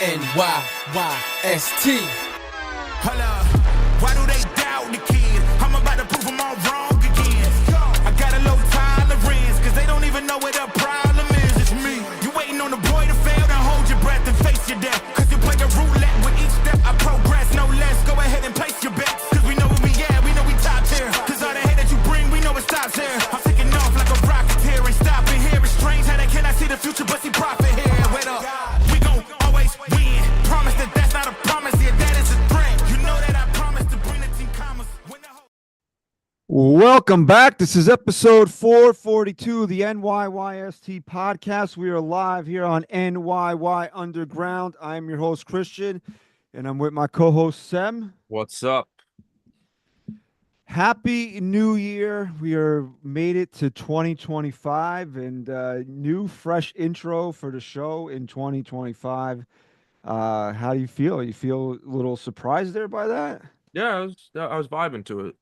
NYYST. Holla, why do they doubt the kid? I'm about to prove them all wrong again. I got a low tolerance, cause they don't even know what the problem is. It's me. You waiting on the boy to fail, then hold your breath and face your death. Cause you play the roulette with each step I progress, no less. Go ahead and place your bets. Cause we know where we at, we know we top tier. Cause all the hate that you bring, we know it stops here. I'm taking off like a rocketeer and stopping here. It's strange how they cannot see the future, but see profit here. Wait up, we gon' always win. Promise that that's not a promise, yeah, that is a threat. You know that I promise to bring the team commas. Welcome back. This is episode 442 of the NYYST podcast. We are live here on NYY Underground. I'm your host, Christian, and I'm with my co-host, Sem. What's up? Happy New Year. We are made it to 2025 and new fresh intro for the show in 2025. How do you feel? You feel a little surprised there by that? Yeah, I was vibing to it.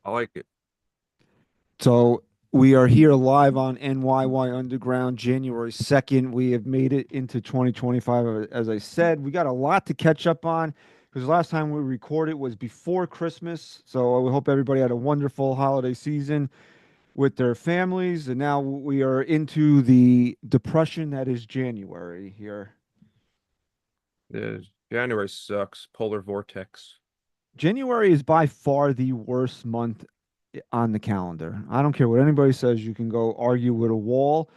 I like it. So we are here live on NYY Underground, January 2nd. We have made it into 2025. As I said, we got a lot to catch up on because last time we recorded was before Christmas. So we hope everybody had a wonderful holiday season with their families. And now we are into the depression that is January here. Yeah, January sucks. Polar vortex. January is by far the worst month on the calendar. I don't care what anybody says. You can go argue with a wall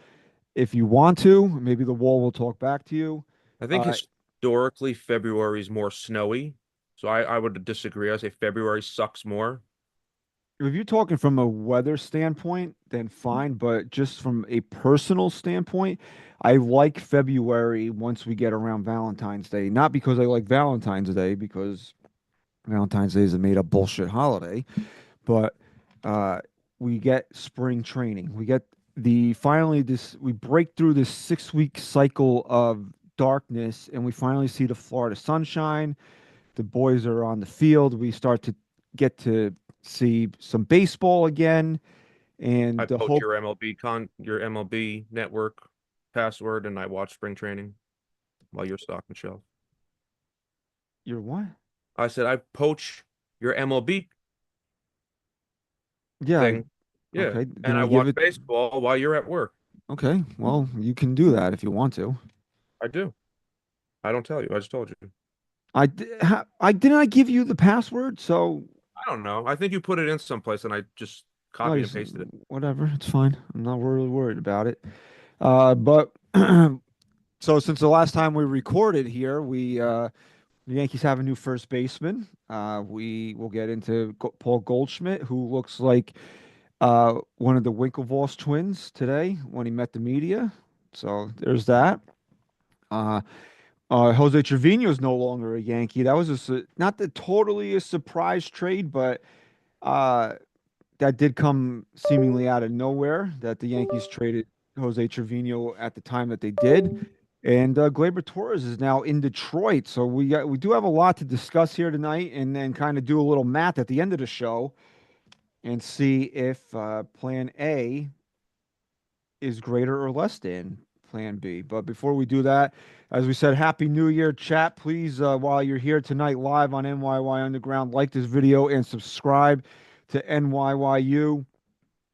if you want to. Maybe the wall will talk back to you. I think historically February is more snowy, so I would disagree. I say February sucks more. If you're talking from a weather standpoint, then fine. But just from a personal standpoint, I like February once we get around Valentine's Day. Not because I like Valentine's Day, because Valentine's Day is a made-up bullshit holiday, but we get spring training. We get we break through this 6-week cycle of darkness, and we finally see the Florida sunshine. The boys are on the field. We start to get to see some baseball again, and I the poach hope. your MLB network password, and I watch spring training while you're stocking shelf. Your what? I said I poach your MLB Yeah. thing. Yeah, Okay. and I watch baseball while you're at work. Okay. Well, you can do that if you want to. I do. I don't tell you. I just told you. I didn't I give you the password, so. I don't know. I think you put it in someplace, and I just copied and pasted it. Whatever, it's fine. I'm not really worried about it. But so since the last time we recorded here, the Yankees have a new first baseman. We will get into Paul Goldschmidt, who looks like one of the Winklevoss twins today when he met the media. So there's that. Jose Trevino is no longer a Yankee. That was not totally a surprise trade, but that did come seemingly out of nowhere that the Yankees traded Jose Trevino at the time that they did. And Gleyber Torres is now in Detroit. So we do have a lot to discuss here tonight, and then kind of do a little math at the end of the show and see if Plan A is greater or less than Plan B. But before we do that, as we said, Happy New Year, chat. Please, while you're here tonight live on NYY Underground, like this video and subscribe to NYYU.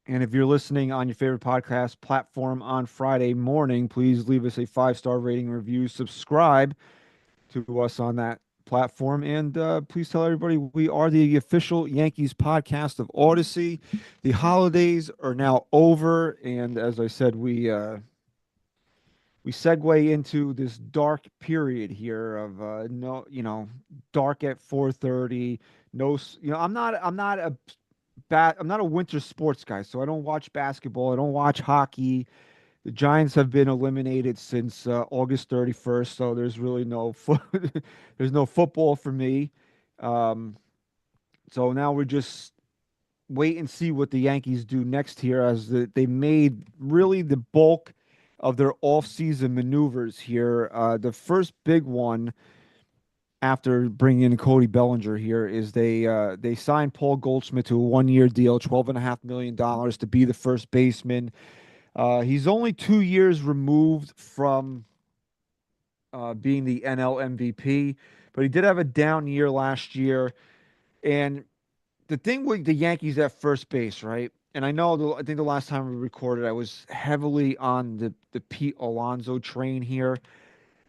And if you're listening on your favorite podcast platform on Friday morning, please leave us a 5-star rating review. Subscribe to us on that platform. And please tell everybody we are the official Yankees podcast of Odyssey. The holidays are now over. And as I said, we segue into this dark period here of dark at 4:30. I'm not a winter sports guy, so I don't watch basketball. I don't watch hockey. The Giants have been eliminated since August 31st, so there's really there's no football for me. So now we're just wait and see what the Yankees do next here, as they made really the bulk of their off-season maneuvers here. The first big one after bringing in Cody Bellinger here is they signed Paul Goldschmidt to a 1-year deal, $12.5 million to be the first baseman. He's only 2 years removed from being the NL MVP, but he did have a down year last year. And the thing with the Yankees at first base, right? And I know, I think the last time we recorded, I was heavily on the Pete Alonso train here.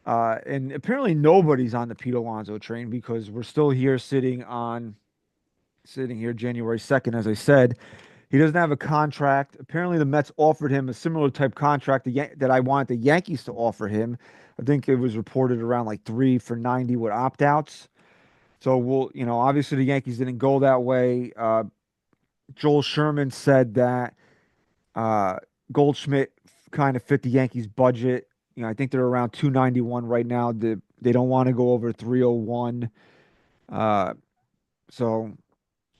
And apparently nobody's on the Pete Alonso train because we're still here sitting here January 2nd, as I said. He doesn't have a contract. Apparently, the Mets offered him a similar type contract that I wanted the Yankees to offer him. I think it was reported around like 3 for 90 with opt outs. So obviously the Yankees didn't go that way. Joel Sherman said that Goldschmidt kind of fit the Yankees' budget. I think they're around 291 right now. They don't want to go over 301. So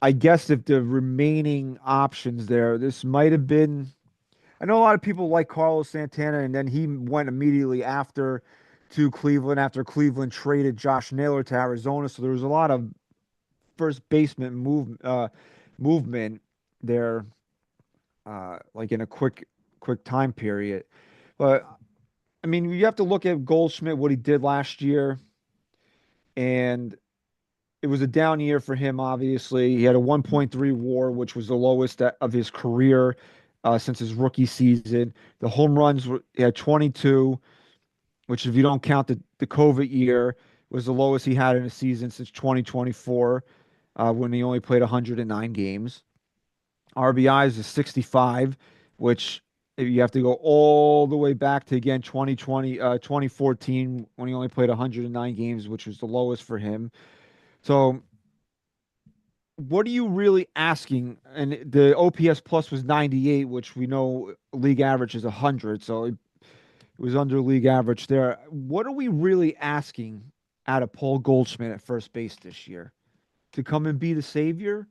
I guess if the remaining options there, this might have been. I know a lot of people like Carlos Santana, and then he went immediately after to Cleveland after Cleveland traded Josh Naylor to Arizona. So there was a lot of first baseman movement there, like in a quick time period. But I mean, you have to look at Goldschmidt, what he did last year, and it was a down year for him, obviously. He had a 1.3 WAR, which was the lowest of his career since his rookie season. The home runs, he had 22, which, if you don't count the COVID year, was the lowest he had in a season since 2024, when he only played 109 games. RBIs is 65, which you have to go all the way back to, again, 2014, when he only played 109 games, which was the lowest for him. So what are you really asking? And the OPS plus was 98, which we know league average is 100. So it was under league average there. What are we really asking out of Paul Goldschmidt at first base this year? To come and be the savior?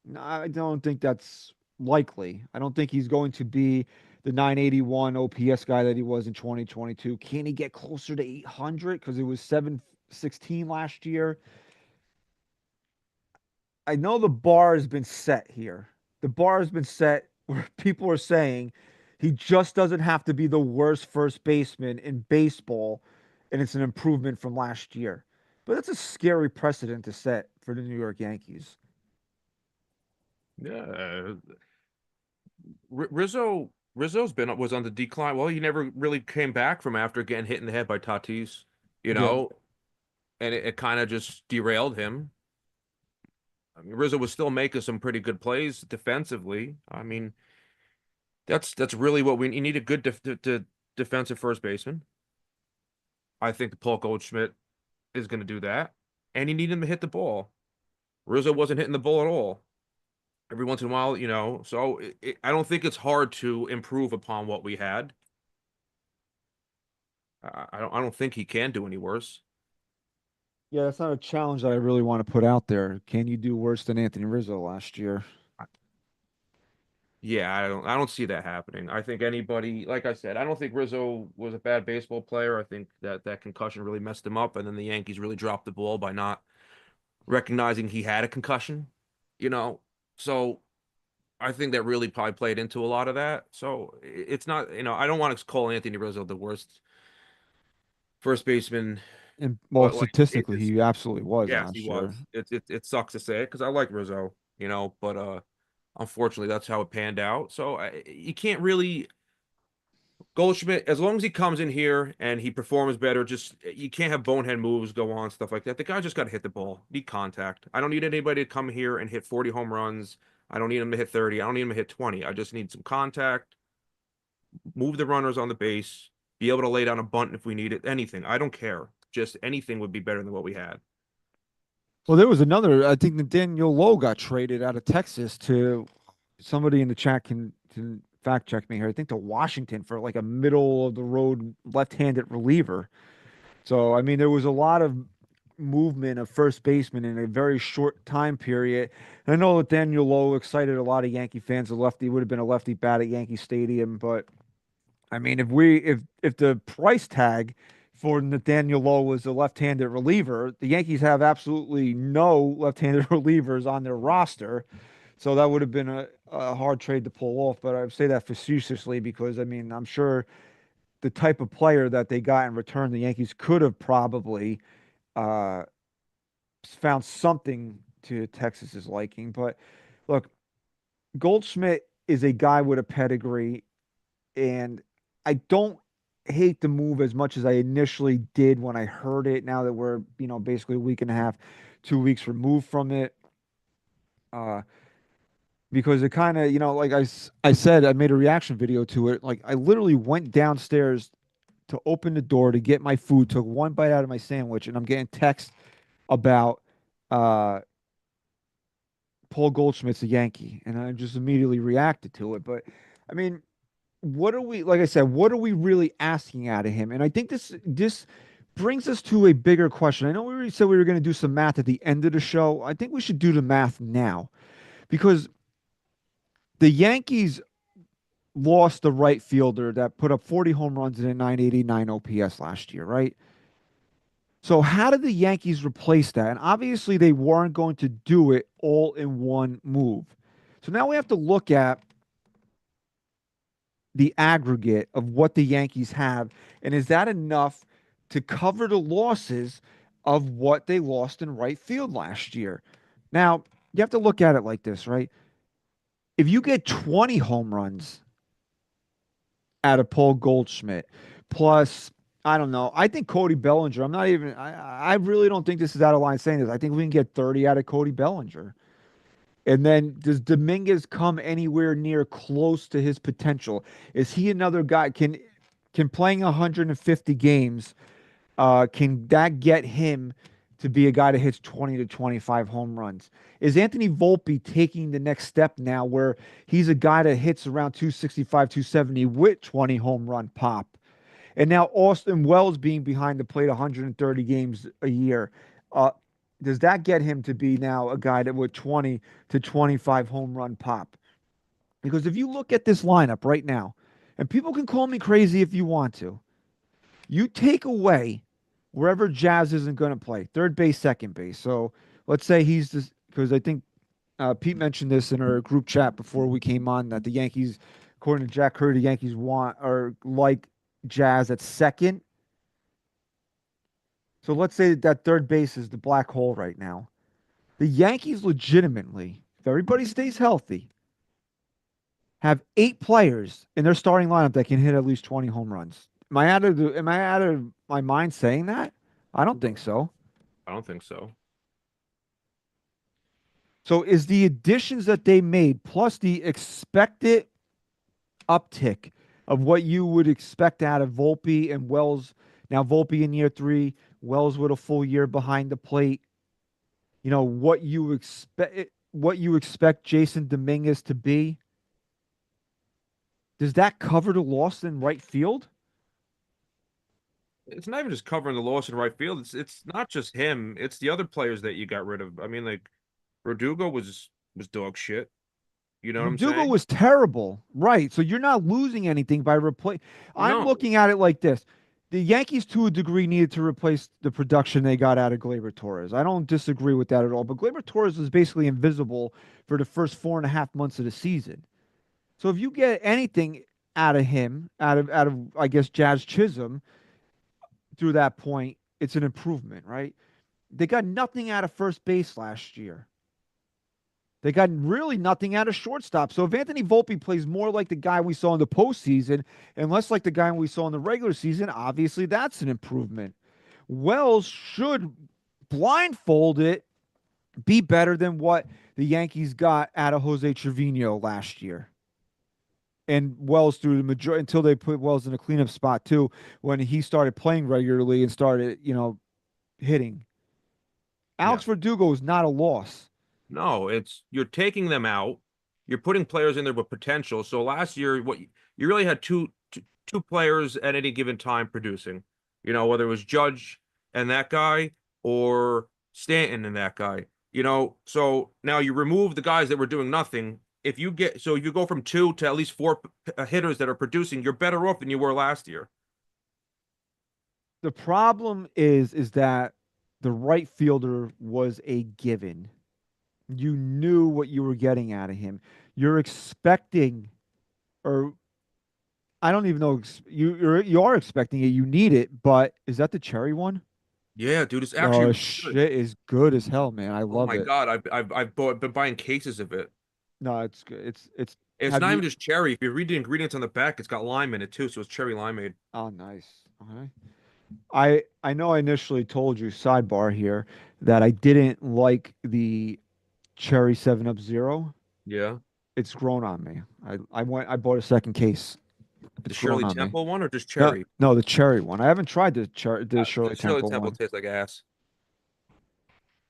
No, I don't think that's likely. I don't think he's going to be the 981 OPS guy that he was in 2022. Can he get closer to 800? Because it was 716 last year. I know the bar has been set here. The bar has been set where people are saying he just doesn't have to be the worst first baseman in baseball, and it's an improvement from last year. But that's a scary precedent to set for the New York Yankees. Yeah, Rizzo's was on the decline. Well, he never really came back from after getting hit in the head by Tatis, Yeah. and it kind of just derailed him. I mean, Rizzo was still making some pretty good plays defensively. I mean, that's really what you need, a good defensive first baseman. I think Paul Goldschmidt is going to do that, and you need him to hit the ball. Rizzo wasn't hitting the ball at all. Every once in a while, so I don't think it's hard to improve upon what we had. I don't think he can do any worse. Yeah, that's not a challenge that I really want to put out there. Can you do worse than Anthony Rizzo last year? Yeah, I don't see that happening. I think anybody, like I said, I don't think Rizzo was a bad baseball player. I think that concussion really messed him up, and then the Yankees really dropped the ball by not recognizing he had a concussion, So I think that really probably played into a lot of that. So it's not, I don't want to call Anthony Rizzo the worst first baseman, And well, but like statistically, he absolutely was yes, he last year. was. It sucks to say it because I like Rizzo, but unfortunately that's how it panned out. So you can't really Goldschmidt, as long as he comes in here and he performs better, just you can't have bonehead moves go on, stuff like that. The guy just got to hit the ball, need contact. I don't need anybody to come here and hit 40 home runs. I don't need him to hit 30. I don't need him to hit 20. I just need some contact, move the runners on the base, be able to lay down a bunt if we need it, anything. I don't care. Just anything would be better than what we had. Well, there was another. I think Nathaniel Lowe got traded out of Texas to somebody in the chat can fact check me here. I think to Washington for like a middle of the road left-handed reliever. So I mean, there was a lot of movement of first baseman in a very short time period. And I know Nathaniel Lowe excited a lot of Yankee fans. A lefty would have been a lefty bat at Yankee Stadium, but I mean, if the price tag for Nathaniel Lowe was a left-handed reliever, the Yankees have absolutely no left-handed relievers on their roster. So that would have been a hard trade to pull off. But I say that facetiously because, I mean, I'm sure the type of player that they got in return, the Yankees could have probably uh, found something to Texas's liking. But look, Goldschmidt is a guy with a pedigree, and I don't hate the move as much as I initially did when I heard it. Now that we're, basically a week and a half, 2 weeks removed from it, uh, because it kind of, like I said, I made a reaction video to it. Like I literally went downstairs to open the door to get my food, took one bite out of my sandwich, and I'm getting text about uh, Paul Goldschmidt's a Yankee, and I just immediately reacted to it. But I mean, what are we, like I said, what are we really asking out of him? And I think this brings us to a bigger question. I know we already said we were going to do some math at the end of the show. I think we should do the math now, because the Yankees lost the right fielder that put up 40 home runs and a 989 OPS last year, right? So how did the Yankees replace that? And obviously they weren't going to do it all in one move. So now we have to look at the aggregate of what the Yankees have, and is that enough to cover the losses of what they lost in right field last year? Now, you have to look at it like this, right? If you get 20 home runs out of Paul Goldschmidt, plus, I don't know, I think Cody Bellinger, I really don't think this is out of line saying this. I think we can get 30 out of Cody Bellinger. And then does Dominguez come anywhere near close to his potential? Is he another guy? Can playing 150 games, can that get him to be a guy that hits 20 to 25 home runs? Is Anthony Volpe taking the next step now where he's a guy that hits around 265, 270 with 20 home run pop? And now Austin Wells being behind the plate 130 games a year. Does that get him to be now a guy that with 20 to 25 home run pop? Because if you look at this lineup right now, and people can call me crazy if you want to, you take away wherever Jazz isn't going to play, third base, second base. So let's say he's this, because I think Pete mentioned this in our group chat before we came on, that the Yankees, according to Jack Curry, the Yankees want or like Jazz at second. So let's say that third base is the black hole right now. The Yankees legitimately, if everybody stays healthy, have 8 players in their starting lineup that can hit at least 20 home runs. Am I out of my mind saying that? I don't think so. I don't think so. So is the additions that they made plus the expected uptick of what you would expect out of Volpe and Wells. Now Volpe in year 3, Wells with a full year behind the plate. What you expect Jasson Dominguez to be. Does that cover the loss in right field? It's not even just covering the loss in right field. It's not just him. It's the other players that you got rid of. I mean, like Verdugo was dog shit. You know what I'm Verdugo saying? was terrible, right? So you're not losing anything by replace. I'm No, looking at it like this: the Yankees, to a degree, needed to replace the production they got out of Gleyber Torres. I don't disagree with that at all. But Gleyber Torres was basically invisible for the first 4.5 months of the season. So if you get anything out of him, out of I guess Jazz Chisholm, through that point, it's an improvement, right? They got nothing out of first base last year. They got really nothing out of shortstop. So if Anthony Volpe plays more like the guy we saw in the postseason and less like the guy we saw in the regular season, obviously that's an improvement. Wells should blindfold it be better than what the Yankees got out of Jose Trevino last year. And Wells through the majority until they put Wells in a cleanup spot too, when he started playing regularly and started, hitting. Alex yeah. Verdugo is not a loss. No, you're taking them out. You're putting players in there with potential. So last year, what you really had two players at any given time producing. Whether it was Judge and that guy or Stanton and that guy. So now you remove the guys that were doing nothing. If you go from 2 to at least 4 hitters that are producing, you're better off than you were last year. The problem is that the right fielder was a given. You knew what you were getting out of him. You're expecting, or I don't even know. You are expecting it. You need it, but is that the cherry one? Yeah, dude, it's actually Oh really good. shit, is good as hell, man. I Oh love my it. God, been buying cases of it. No, it's good. It's. It's Have not you? even just cherry. If you read the ingredients on the back, it's got lime in it too, so it's cherry limeade. Oh, nice. Okay. I know I initially told you sidebar here that I didn't like the cherry 7 Up Zero. Yeah. It's grown on me. I bought a second case. The It's grown Shirley on me. Temple one or just No, cherry? no, the cherry one. I haven't tried the The Shirley Shirley Temple Temple one. tastes like ass.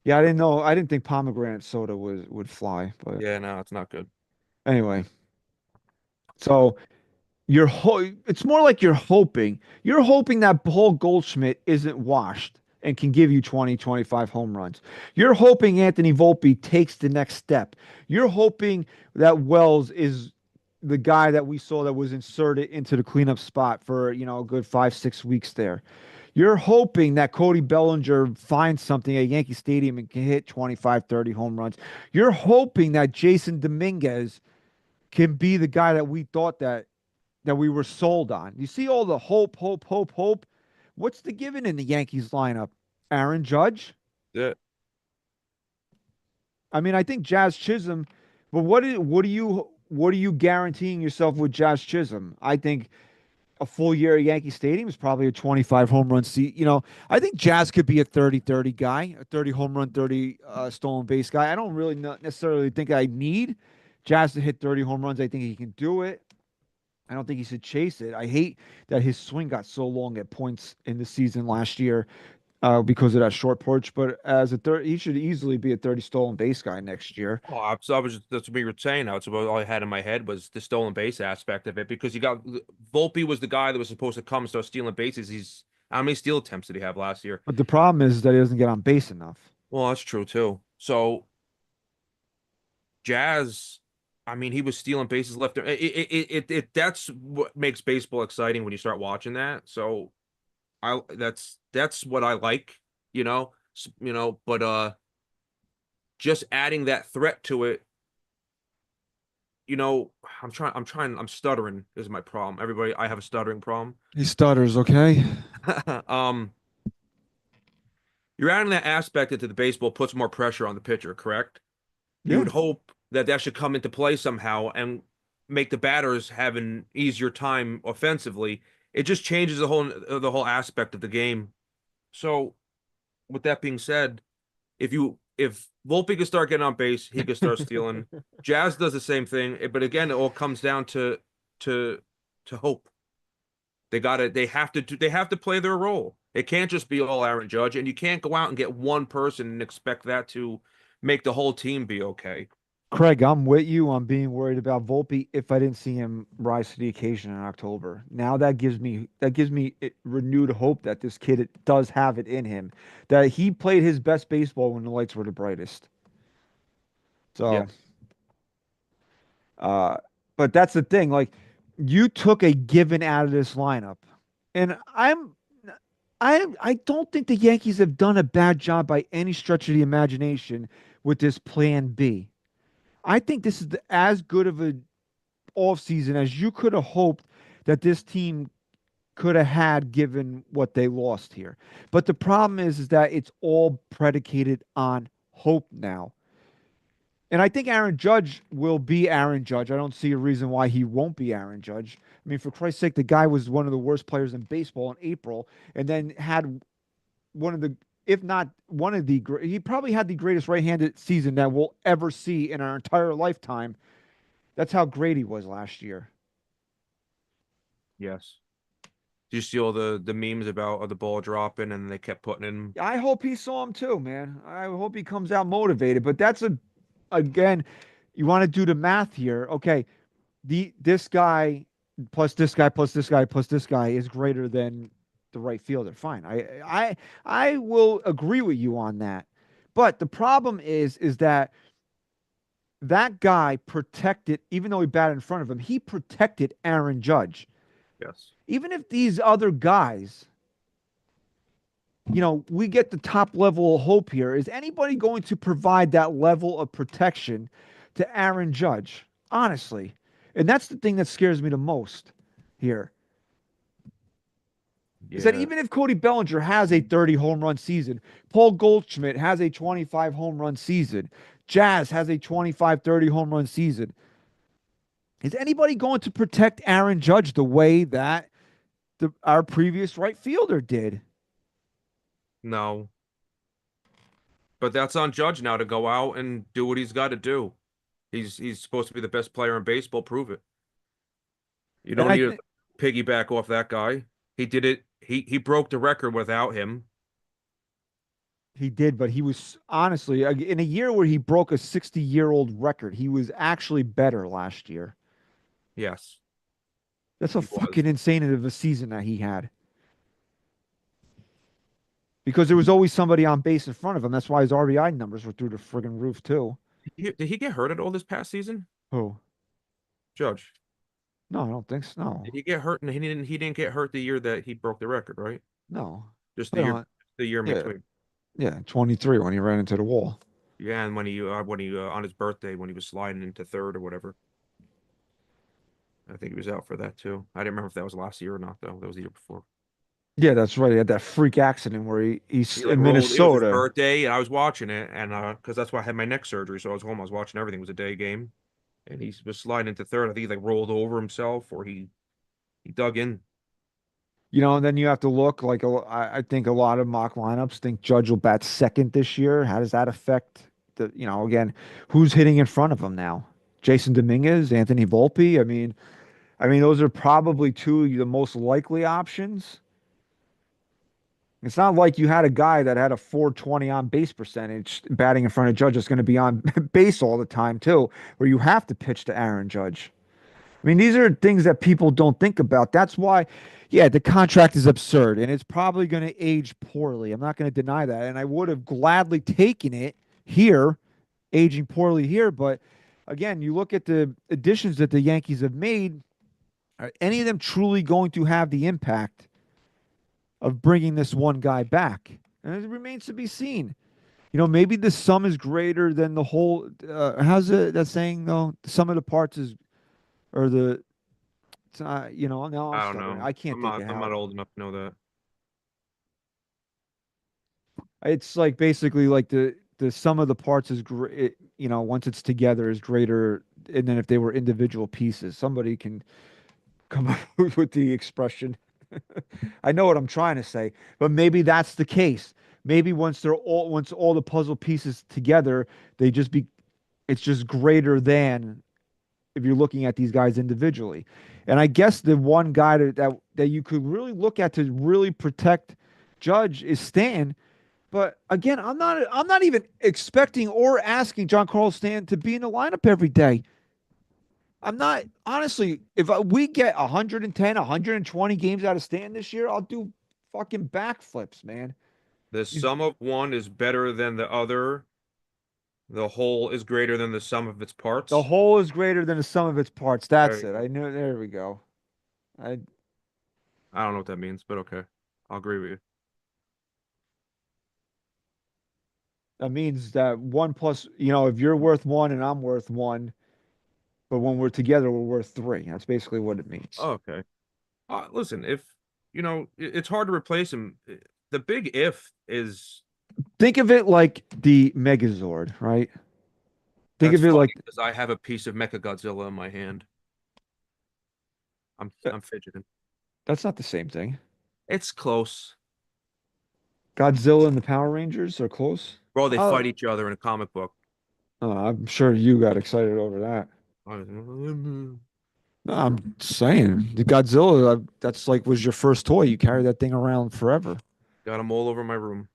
Yeah, I didn't know. I didn't think pomegranate soda would fly, but Yeah, no, it's not good. anyway. So it's more like you're hoping. You're hoping that Paul Goldschmidt isn't washed and can give you 20, 25 home runs. You're hoping Anthony Volpe takes the next step. You're hoping that Wells is the guy that we saw that was inserted into the cleanup spot for, a good 5, 6 weeks there. You're hoping that Cody Bellinger finds something at Yankee Stadium and can hit 25, 30 home runs. You're hoping that Jasson Dominguez can be the guy that we thought that we were sold on. You see all the hope, hope, hope, hope. What's the given in the Yankees lineup? Aaron Judge? Yeah. I mean, I think Jazz Chisholm, but what are you guaranteeing yourself with Jazz Chisholm? I think a full year at Yankee Stadium is probably a 25 home run seat. I think Jazz could be a 30-30 guy, a 30 home run, 30 stolen base guy. I don't really not necessarily think I need Jazz to hit 30 home runs. I think he can do it. I don't think he should chase it. I hate that his swing got so long at points in the season last year because of that short porch. But as a third, he should easily be a 30 stolen base guy next year. Oh, I was just, that's what we were saying. Now it's about all I had in my head was the stolen base aspect of it because you got Volpe was the guy that was supposed to come and start stealing bases. How many steal attempts did he have last year? But the problem is that he doesn't get on base enough. Well, that's true too. So Jazz, I mean, he was stealing bases left. That's what makes baseball exciting when you start watching that. So that's what I like, but just adding that threat to it, I'm stuttering is my problem. Everybody, I have a stuttering problem. He stutters, okay? um, you're adding that aspect into the baseball puts more pressure on the pitcher, correct? You Yeah. would hope that that should come into play somehow and make the batters have an easier time offensively. It just changes the whole aspect of the game. So, with that being said, if Volpe could start getting on base, he could start stealing. Jazz does the same thing, but again, it all comes down to hope. They have to play their role. It can't just be all Aaron Judge, and you can't go out and get one person and expect that to make the whole team be okay. Craig, I'm with you on being worried about Volpe if I didn't see him rise to the occasion in October. Now that gives me renewed hope that this kid does have it in him, that he played his best baseball when the lights were the brightest. So, Yes. uh, but that's the thing. Like, you took a given out of this lineup, and I don't think the Yankees have done a bad job by any stretch of the imagination with this Plan B. I think this is as good of a offseason as you could have hoped that this team could have had given what they lost here. But the problem is that it's all predicated on hope now. And I think Aaron Judge will be Aaron Judge. I don't see a reason why he won't be Aaron Judge. I mean, for Christ's sake, the guy was one of the worst players in baseball in April and then had one of the, if not one of the, he probably had the greatest right-handed season that we'll ever see in our entire lifetime. That's how great he was last year. Yes. Do you see all the memes about the ball dropping and they kept putting in? I hope he saw him too, man. I hope he comes out motivated. But that's again, you want to do the math here. Okay, this guy plus this guy plus this guy plus this guy is greater than the right fielder. Fine. I will agree with you on that. But the problem is that guy protected, even though he batted in front of him, he protected Aaron Judge. Yes. Even if these other guys, we get the top level of hope here. Is anybody going to provide that level of protection to Aaron Judge? Honestly. And that's the thing that scares me the most. here. Is that Yeah. even if Cody Bellinger has a 30 home run season, Paul Goldschmidt has a 25 home run season, Jazz has a 25, 30 home run season, is anybody going to protect Aaron Judge the way that our previous right fielder did? No. But that's on Judge now to go out and do what he's got to do. He's supposed to be the best player in baseball. Prove it. You And don't I need to think piggyback off that guy. He did it. He broke the record without him. he did, but he was honestly in a year where he broke a 60-year-old record, he was actually better last year. Yes, That's a he was. fucking insane of a season that he had. Because there was always somebody on base in front of him. That's why his RBI numbers were through the friggin' roof too. Did he get hurt at all this past season? Who? Judge. No, I don't think so. Did No, he get hurt? And he didn't get hurt the year that he broke the record, right? no. Just Played on, the year in yeah, between. yeah, 23 when he ran into the wall. Yeah, and when he on his birthday when he was sliding into third or whatever. I think he was out for that too. I didn't remember if that was last year or not though. That was the year before. Yeah, that's right. He had that freak accident where he's He like in rolled. It was his Minnesota. birthday, and I was watching it, and because that's why I had my neck surgery, so I was home. I was watching everything. It was a day game, and he was sliding into third. I think he like rolled over himself, or he dug in. And then you have to look like I think a lot of mock lineups think Judge will bat second this year. How does that affect again, who's hitting in front of him now? Jasson Dominguez, Anthony Volpe. I mean, those are probably two of the most likely options. It's not like you had a guy that had a 420 on base percentage batting in front of Judge that's going to be on base all the time too, where you have to pitch to Aaron Judge. I mean, these are things that people don't think about. That's why, yeah, the contract is absurd and it's probably going to age poorly. I'm not going to deny that. And I would have gladly taken it here, aging poorly here. But again, you look at the additions that the Yankees have made, are any of them truly going to have the impact of bringing this one guy back? And it remains to be seen. Maybe the sum is greater than the whole. How's that saying though? The sum of the parts is, or the no, I'm I don't stuttering. know. I can't think of I'm how not old enough to know that. it's like basically like the sum of the parts is great. Once it's together is greater, and then if they were individual pieces, somebody can come up with the expression. I know what I'm trying to say, but maybe that's the case. Maybe once all the puzzle pieces together, it's just greater than if you're looking at these guys individually. And I guess the one guy that you could really look at to really protect Judge is Stanton. But again, I'm not even expecting or asking Giancarlo Stanton to be in the lineup every day. I'm not honestly. If we get 110, 120 games out of Stanton this year, I'll do fucking backflips, man. The He's sum of one is better than the other. The whole is greater than the sum of its The parts. whole is greater than the sum of its parts. There That's you it. go. I knew. There we go. I I don't know what that means, but okay. I'll agree with you. That means that one plus. If you're worth one and I'm worth one, but when we're together, we're worth three. That's basically what it means. Oh, okay. Listen, if it's hard to replace him. The big if is Think of it like the Megazord, right? Think that's of it funny like because I have a piece of Mecha Godzilla in my hand. I'm fidgeting. that's not the same thing. It's close. Godzilla and the Power Rangers are close. Bro, they Oh, fight each other in a comic book. I'm sure you got excited over that. No, I'm saying the Godzilla. That's like was your first toy. You carry that thing around forever. Got them all over my room.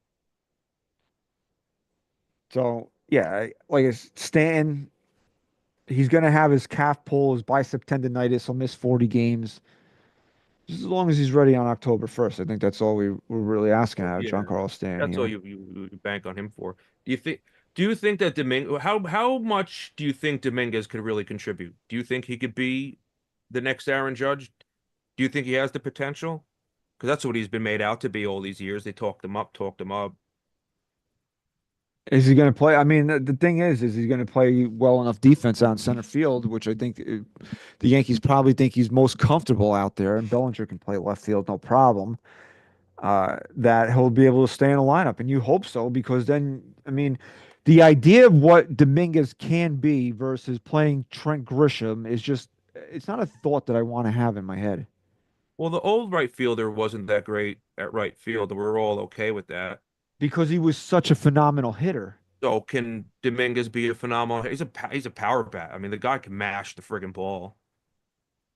So yeah, like it's Stanton. He's gonna have his calf pull, his bicep tendonitis. He'll miss 40 games. Just as long as he's ready on October 1st. I think that's all we're really asking out of Yeah, Giancarlo Stanton that's all here. you bank on him for. Do you think that Dominguez how much do you think Dominguez could really contribute? Do you think he could be the next Aaron Judge? Do you think he has the potential? Because that's what he's been made out to be all these years. They talked him up, talked him up. Is he going to play? I mean, the thing is he going to play well enough defense out in center field, which I think the Yankees probably think he's most comfortable out there, and Bellinger can play left field, no problem. That he'll be able to stay in the lineup, and you hope so, because then, I mean, the idea of what Dominguez can be versus playing Trent Grisham is just, it's not a thought that I want to have in my head Well, the old right fielder wasn't that great at right field. We're all okay with that. because he was such a phenomenal hitter. So can Dominguez be a phenomenal? He's a power bat. I mean, the guy can mash the friggin' ball.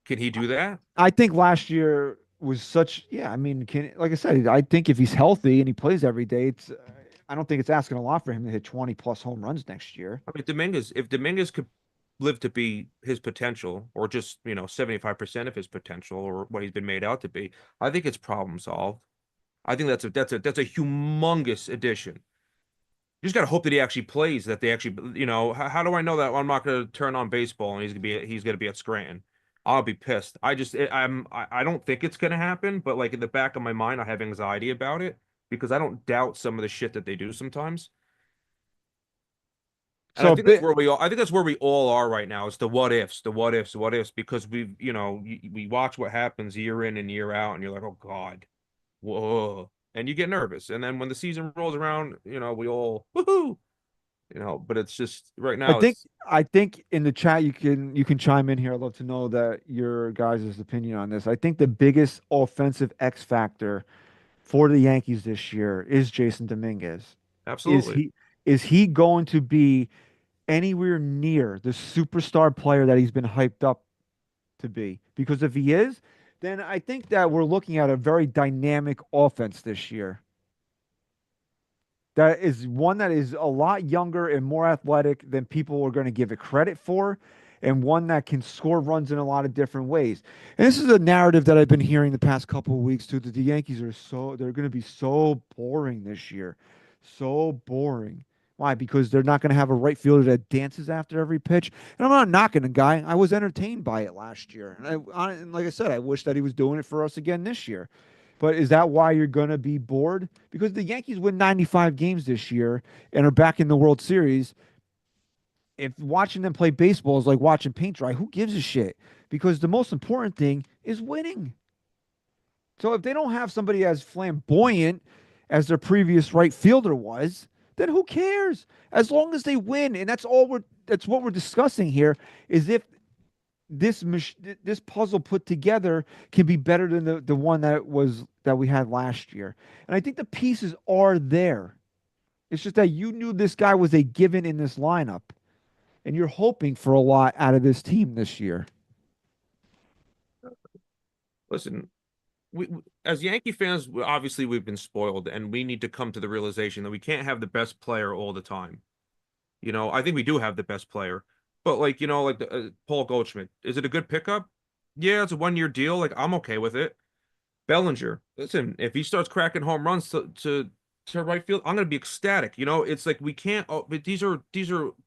Can he do that? I think last year was such, yeah, I mean, like I said, I think if he's healthy and he plays every day, I don't think it's asking a lot for him to hit 20 plus home runs next year. I mean, if Dominguez could live to be his potential, or just 75% of his potential, or what he's been made out to be, I think it's problem solved. I think that's a humongous addition. You just got to hope that he actually plays. That they actually, how do I know that I'm not going to turn on baseball and he's gonna be at Scranton? I'll be pissed. I don't think it's going to happen, but like in the back of my mind, I have anxiety about it because I don't doubt some of the shit that they do sometimes. And So a bit, I think that's where we all are right now. It's the what ifs, what ifs, because we watch what happens year in and year out, and you're like, oh God, whoa, and you get nervous. And then when the season rolls around, we all woohoo, but it's just right I now think it's I think in the chat you can chime in here. I'd love to know that your guys' opinion on this. I think the biggest offensive X factor for the Yankees this year is Jasson Dominguez. Is absolutely. he is he going to be anywhere near the superstar player that he's been hyped up to be? Because if he is, then I think that we're looking at a very dynamic offense this year. That is one that is a lot younger and more athletic than people are going to give it credit for, and one that can score runs in a lot of different ways. And this is a narrative that I've been hearing the past couple of weeks too, that the Yankees they're going to be so boring this year. So boring. Why? Because they're not going to have a right fielder that dances after every pitch. And I'm not knocking the guy. I was entertained by it last year. And like I said, I wish that he was doing it for us again this year. But is that why you're going to be bored? Because the Yankees win 95 games this year and are back in the World Series. If watching them play baseball is like watching paint dry, who gives a shit? Because the most important thing is winning. So if they don't have somebody as flamboyant as their previous right fielder was, then who cares? As long as they win, and that's what we're discussing here, is if this puzzle put together can be better than the one that we had last year. And I think the pieces are there. It's just that you knew this guy was a given in this lineup, and you're hoping for a lot out of this team this year. Listen, as Yankee fans, obviously we've been spoiled, and we need to come to the realization that we can't have the best player all the time. I think we do have the best player, but like the, Paul Goldschmidt, is it a good pickup? Yeah, it's a 1 year deal. Like I'm okay with it. Bellinger, listen, if he starts cracking home runs to right field, I'm gonna be ecstatic. It's like we can't. Oh, but these are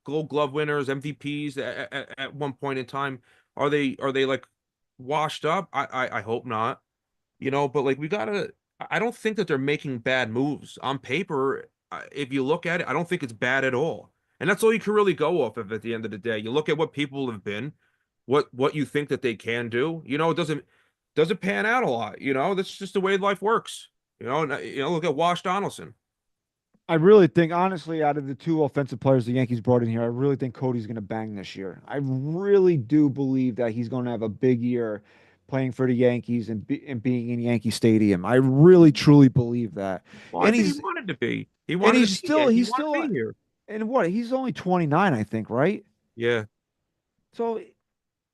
Gold Glove winners, MVPs at one point in time. Are they like washed up? I hope not. But like we gotta. I don't think that they're making bad moves on paper. If you look at it, I don't think it's bad at all. And that's all you can really go off of at the end of the day. You look at what people have been, what you think that they can do. It doesn't pan out a lot. That's just the way life works. Look at Wash Donaldson. I really think, honestly, out of the two offensive players the Yankees brought in here, I really think Cody's going to bang this year. I really do believe that he's going to have a big year playing for the Yankees and being in Yankee Stadium. I really truly believe that. Well, I And think he he's wanted to be. He and wanted to he's be here. still He he's wanted to still be here. and what? He's only 29, I think, right? Yeah. So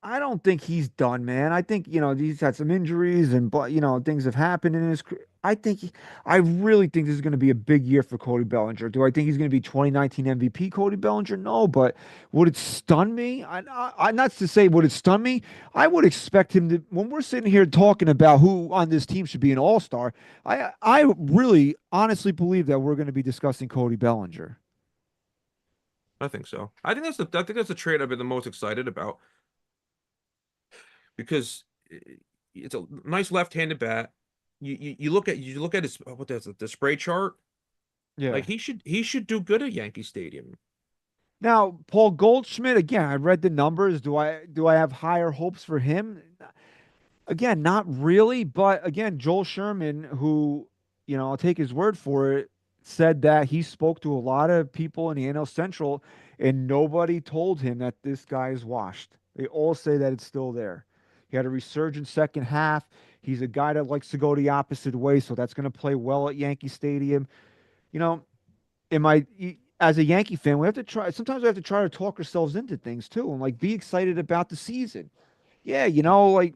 I don't think he's done, man. I think, he's had some injuries and, but, things have happened in his career. I really think this is going to be a big year for Cody Bellinger. Do I think he's going to be 2019 MVP Cody Bellinger? No, but would it stun me? Not to say would it stun me. I would expect him to, when we're sitting here talking about who on this team should be an all-star, I really honestly believe that we're going to be discussing Cody Bellinger. I think so. I think that's the trade I've been the most excited about because it's a nice left-handed bat. You look at his what is it, the spray chart. Yeah. Like he should do good at Yankee Stadium. Now, Paul Goldschmidt, again, I read the numbers. Do I have higher hopes for him? Again, not really, but again, Joel Sherman, who, I'll take his word for it, said that he spoke to a lot of people in the NL Central and nobody told him that this guy is washed. They all say that it's still there. He had a resurgent second half. He's a guy that likes to go the opposite way, so that's going to play well at Yankee Stadium. You know, as a Yankee fan, we have to try. Sometimes we have to try to talk ourselves into things too, and like be excited about the season. Yeah, like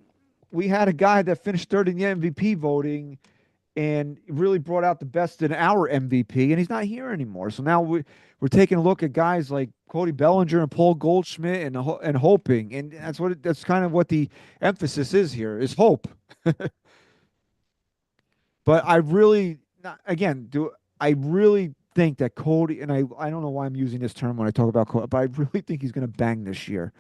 we had a guy that finished third in the MVP voting and really brought out the best in our MVP, and he's not here anymore. So now we're taking a look at guys like Cody Bellinger and Paul Goldschmidt and hoping, and that's kind of what the emphasis is here is hope. But I really, again, do I really think that Cody, and I don't know why I'm using this term when I talk about Cody, but I really think he's going to bang this year.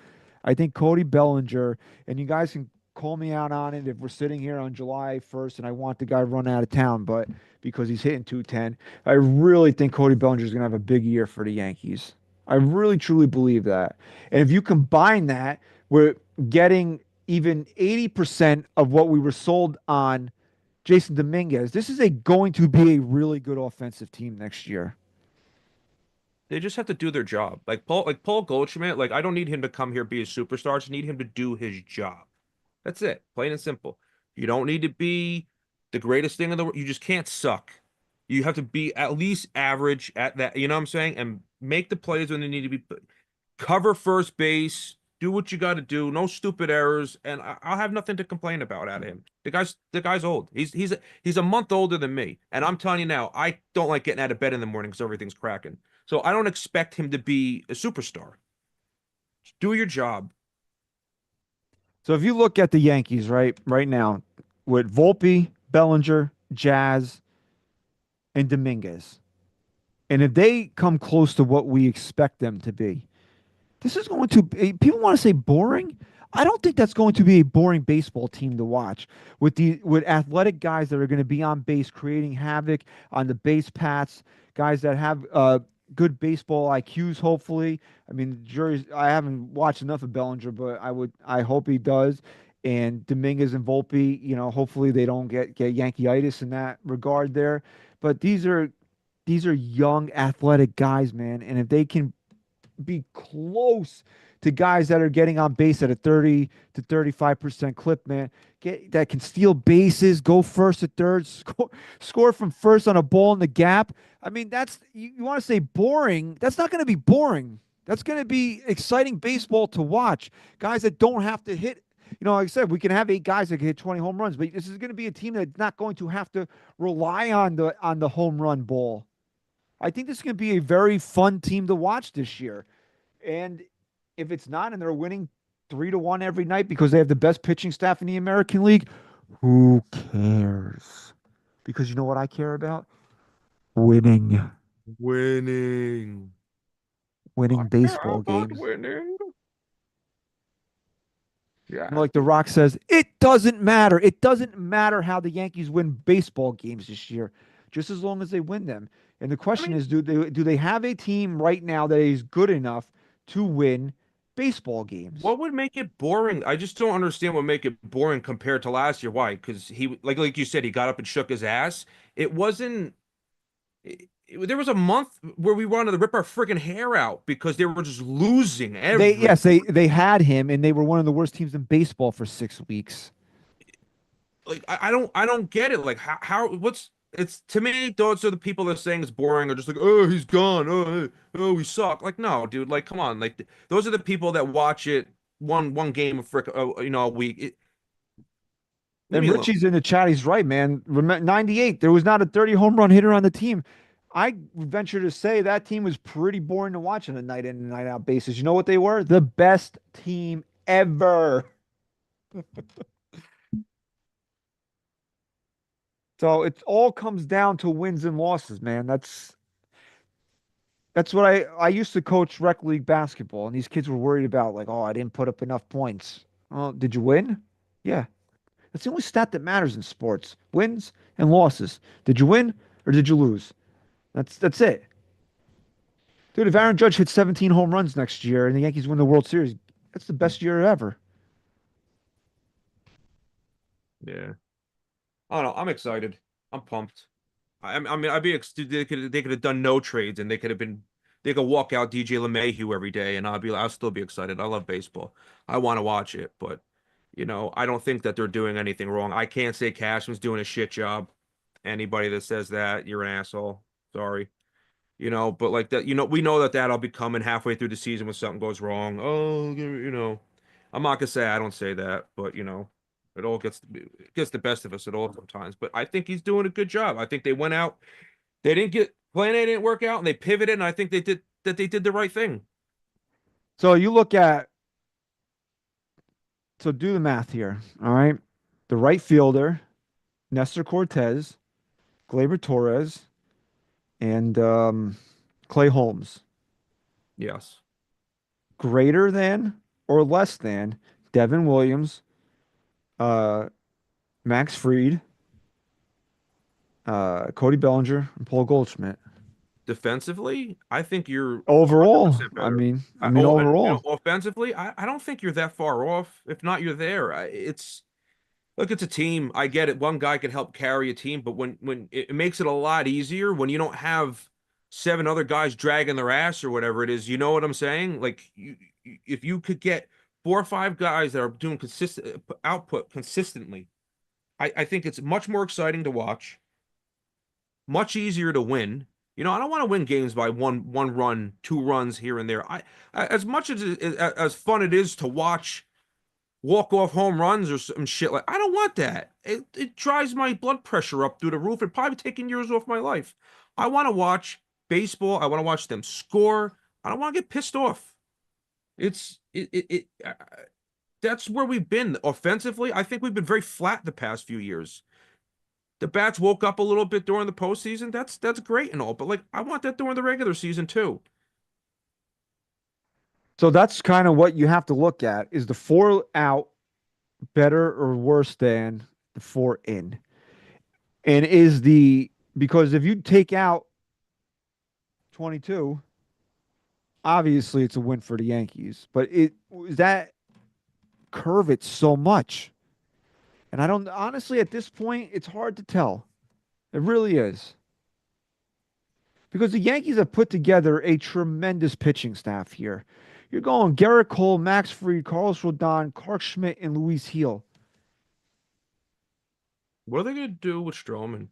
I think Cody Bellinger, and you guys can call me out on it if we're sitting here on July 1st and I want the guy run out of town, but because he's hitting 210, I really think Cody Bellinger is going to have a big year for the Yankees. I really truly believe that. And if you combine that with getting even 80% of what we were sold on Jasson Dominguez, this is going to be a really good offensive team next year. They just have to do their job. Like Paul Goldschmidt, like I don't need him to come here be a superstar. I just need him to do his job. That's it. Plain and simple. You don't need to be the greatest thing in the world. You just can't suck. You have to be at least average at that. You know what I'm saying? And make the plays when they need to be. Cover first base. Do what you got to do. No stupid errors, and I'll have nothing to complain about out of him. The guy's old. He's a month older than me, and I'm telling you now, I don't like getting out of bed in the morning because everything's cracking. So I don't expect him to be a superstar. Just do your job. So if you look at the Yankees right now with Volpe, Bellinger, Jazz, and Dominguez, and if they come close to what we expect them to be, this is going to be, people want to say boring. I don't think that's going to be a boring baseball team to watch with athletic guys that are going to be on base creating havoc on the base paths, guys that have good baseball IQs hopefully. I mean, I haven't watched enough of Bellinger, but I hope he does. And Dominguez and Volpe, hopefully they don't get Yankeeitis in that regard there. But these are young athletic guys, man, and if they can be close to guys that are getting on base at a 30 to 35% clip, man. That can steal bases, go first to third, score from first on a ball in the gap. I mean, that's you want to say boring. That's not going to be boring. That's going to be exciting baseball to watch. Guys that don't have to hit. Like I said, we can have 8 guys that can hit 20 home runs, but this is going to be a team that's not going to have to rely on the home run ball. I think this is going to be a very fun team to watch this year. And if it's not, and they're winning 3-1 every night because they have the best pitching staff in the American League, who cares? Because you know what I care about? Winning. Winning. Winning I care baseball about games. winning. Yeah. Like The Rock says, it doesn't matter. It doesn't matter how the Yankees win baseball games this year, just as long as they win them. And the question is, do they have a team right now that is good enough to win baseball games? What would make it boring? I just don't understand what make it boring compared to last year. Why? Because he, like you said, he got up and shook his ass. It wasn't. There was a month where we wanted to rip our freaking hair out because they were just losing every. They had him, and they were one of the worst teams in baseball for 6 weeks. Like I don't get it. Like how what's it's to me, those are the people that are saying it's boring or just like, oh, he's gone. Oh, we suck. Like, no, dude, like, come on. Like those are the people that watch it one game of a week. Leave And me alone. Richie's in the chat. He's right, man. 98, there was not a 30 home run hitter on the team. I venture to say that team was pretty boring to watch on a night in and night out basis. You know what they were? The best team ever. So it all comes down to wins and losses, man. That's what I used to coach rec league basketball, and these kids were worried about like, oh, I didn't put up enough points. Well, did you win? Yeah. That's the only stat that matters in sports. Wins and losses. Did you win or did you lose? That's it. Dude, if Aaron Judge hits 17 home runs next year and the Yankees win the World Series, that's the best year ever. Yeah. I don't know. I'm excited. I'm pumped. I mean, they could have done no trades and they could walk out DJ LeMahieu every day and I'll still be excited. I love baseball. I want to watch it, but I don't think that they're doing anything wrong. I can't say Cashman's doing a shit job. Anybody that says that, you're an asshole. Sorry. But like that, we know that that'll be coming halfway through the season when something goes wrong. Oh, I'm not gonna say I don't say that, but it gets the best of us at all sometimes. But I think he's doing a good job. I think they went out, they didn't get plan A didn't work out, and they pivoted, and I think they did the right thing. So you look at, so do the math here. All right. The right fielder, Nestor Cortez, Gleyber Torres, and Clay Holmes. Yes. Greater than or less than Devin Williams, uh, Max Fried, Cody Bellinger, and Paul Goldschmidt. Defensively, I think you're Overall, 100% I better. mean, I mean overall. Offensively, I don't think you're that far off. If not, you're there. Look, it's a team. I get it. One guy can help carry a team, but when it makes it a lot easier when you don't have seven other guys dragging their ass or whatever it is. You know what I'm saying? Like if you could get four or five guys that are doing consistent output consistently, I think it's much more exciting to watch, much easier to win. I don't want to win games by one run, two runs here and there. As much as fun it is to watch walk-off home runs or some shit I don't want that. It drives my blood pressure up through the roof and probably taking years off my life. I want to watch baseball. I want to watch them score. I don't want to get pissed off. That's where we've been offensively. I think we've been very flat the past few years. The bats woke up a little bit during the postseason. That's great and all, but like I want that during the regular season too. So that's kind of what you have to look at. Is the 4 out better or worse than the 4 in? And because if you take out 22, obviously it's a win for the Yankees, but that curve it so much. And I don't honestly at this point, it's hard to tell. It really is. Because the Yankees have put together a tremendous pitching staff here. You're going Garrett Cole, Max Fried, Carlos Rodon, Clark Schmidt, and Luis Heel. What are they going to do with Stroman?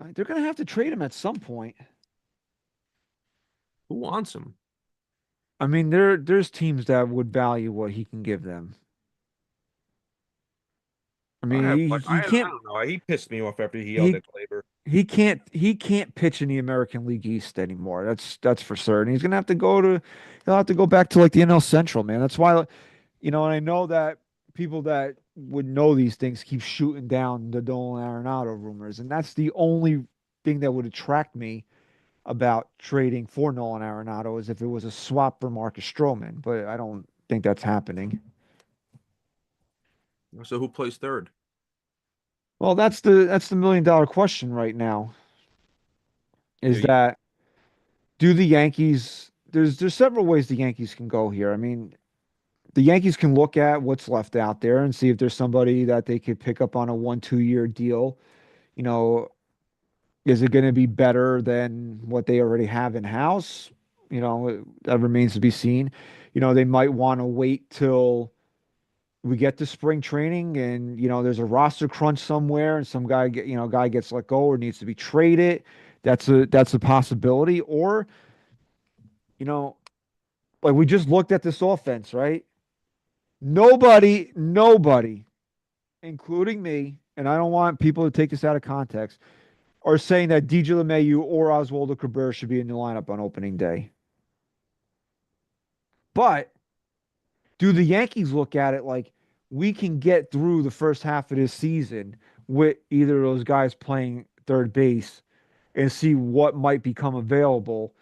They're going to have to trade him at some point. Who wants him? I mean, there's teams that would value what he can give them. I mean, he I can't. don't know. He pissed me off after he yelled at Gleyber. He can't pitch in the American League East anymore. That's for certain. He'll have to go back to like the NL Central, man. That's why, and I know that people that would know these things keep shooting down the Nolan Arenado rumors, and that's the only thing that would attract me about trading for Nolan Arenado is if it was a swap for Marcus Stroman, but I don't think that's happening. So who plays third? Well, that's the $1 million question right now. Do the Yankees? There's several ways the Yankees can go here. I mean, the Yankees can look at what's left out there and see if there's somebody that they could pick up on a 1-2 year deal. Is it going to be better than what they already have in house? That remains to be seen. They might want to wait till we get to spring training and there's a roster crunch somewhere and some guy gets let go or needs to be traded. That's a possibility. Or like we just looked at this offense, right? Nobody, including me, and I don't want people to take this out of context, are saying that DJ LeMahieu or Oswaldo Cabrera should be in the lineup on opening day. But do the Yankees look at it like we can get through the first half of this season with either of those guys playing third base and see what might become available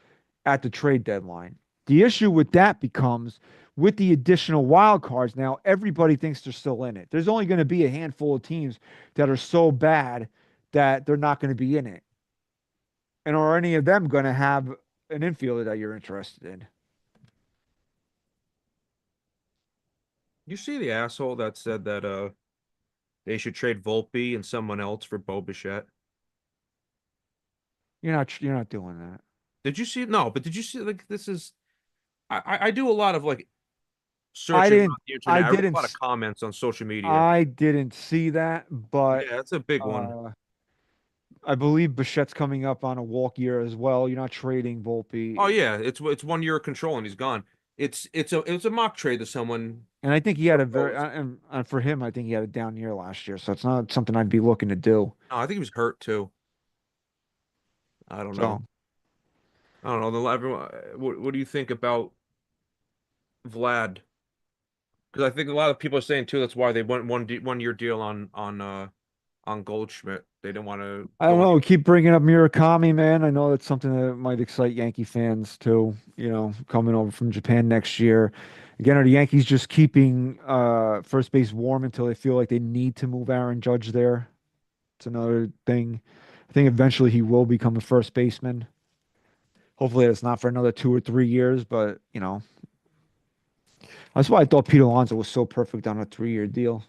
at the trade deadline? The issue with that becomes with the additional wild cards now, everybody thinks they're still in it. There's only going to be a handful of teams that are so bad that they're not going to be in it. And are any of them going to have an infielder that you're interested in? You see the asshole that said that they should trade Volpe and someone else for Bo Bichette? You're not doing that. Did you see it? No, but did you see like this is I do a lot of like I searching didn't on the I internet. I read a didn't lot of s- comments on social media. I didn't see that, but Yeah, that's a big one. uh I believe Bichette's coming up on a walk year as well. You're not trading Oh Volpe. yeah, it's 1 year of control and he's gone. It's a mock trade to someone And I think he had a very proposed. and for him, I think he had a down year last year, so it's not something I'd be looking to do. No, I think he was hurt too. I don't know. So I don't know. Everyone, what do you think about Vlad? Because I think a lot of people are saying too that's why they went 1 year deal on Goldschmidt. They didn't want to I don't go know. any. Keep bringing up Murakami, man. I know that's something that might excite Yankee fans too. Coming over from Japan next year. Again, are the Yankees just keeping first base warm until they feel like they need to move Aaron Judge there? It's another thing. I think eventually he will become a first baseman. Hopefully, it's not for another 2 or 3 years, but that's why I thought Pete Alonso was so perfect on a 3-year deal.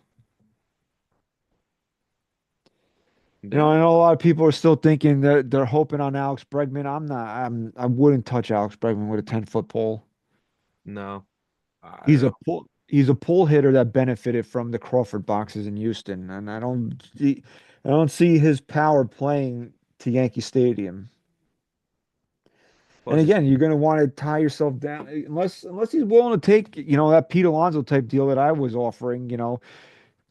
Yeah, I know a lot of people are still thinking that they're hoping on Alex Bregman. I'm not. I wouldn't touch Alex Bregman with a 10-foot pole. no. He's a pull hitter that benefited from the Crawford boxes in Houston, and I don't see his power playing to Yankee Stadium. And Plus, again, you're going to want to tie yourself down unless he's willing to take, that Pete Alonso type deal that I was offering,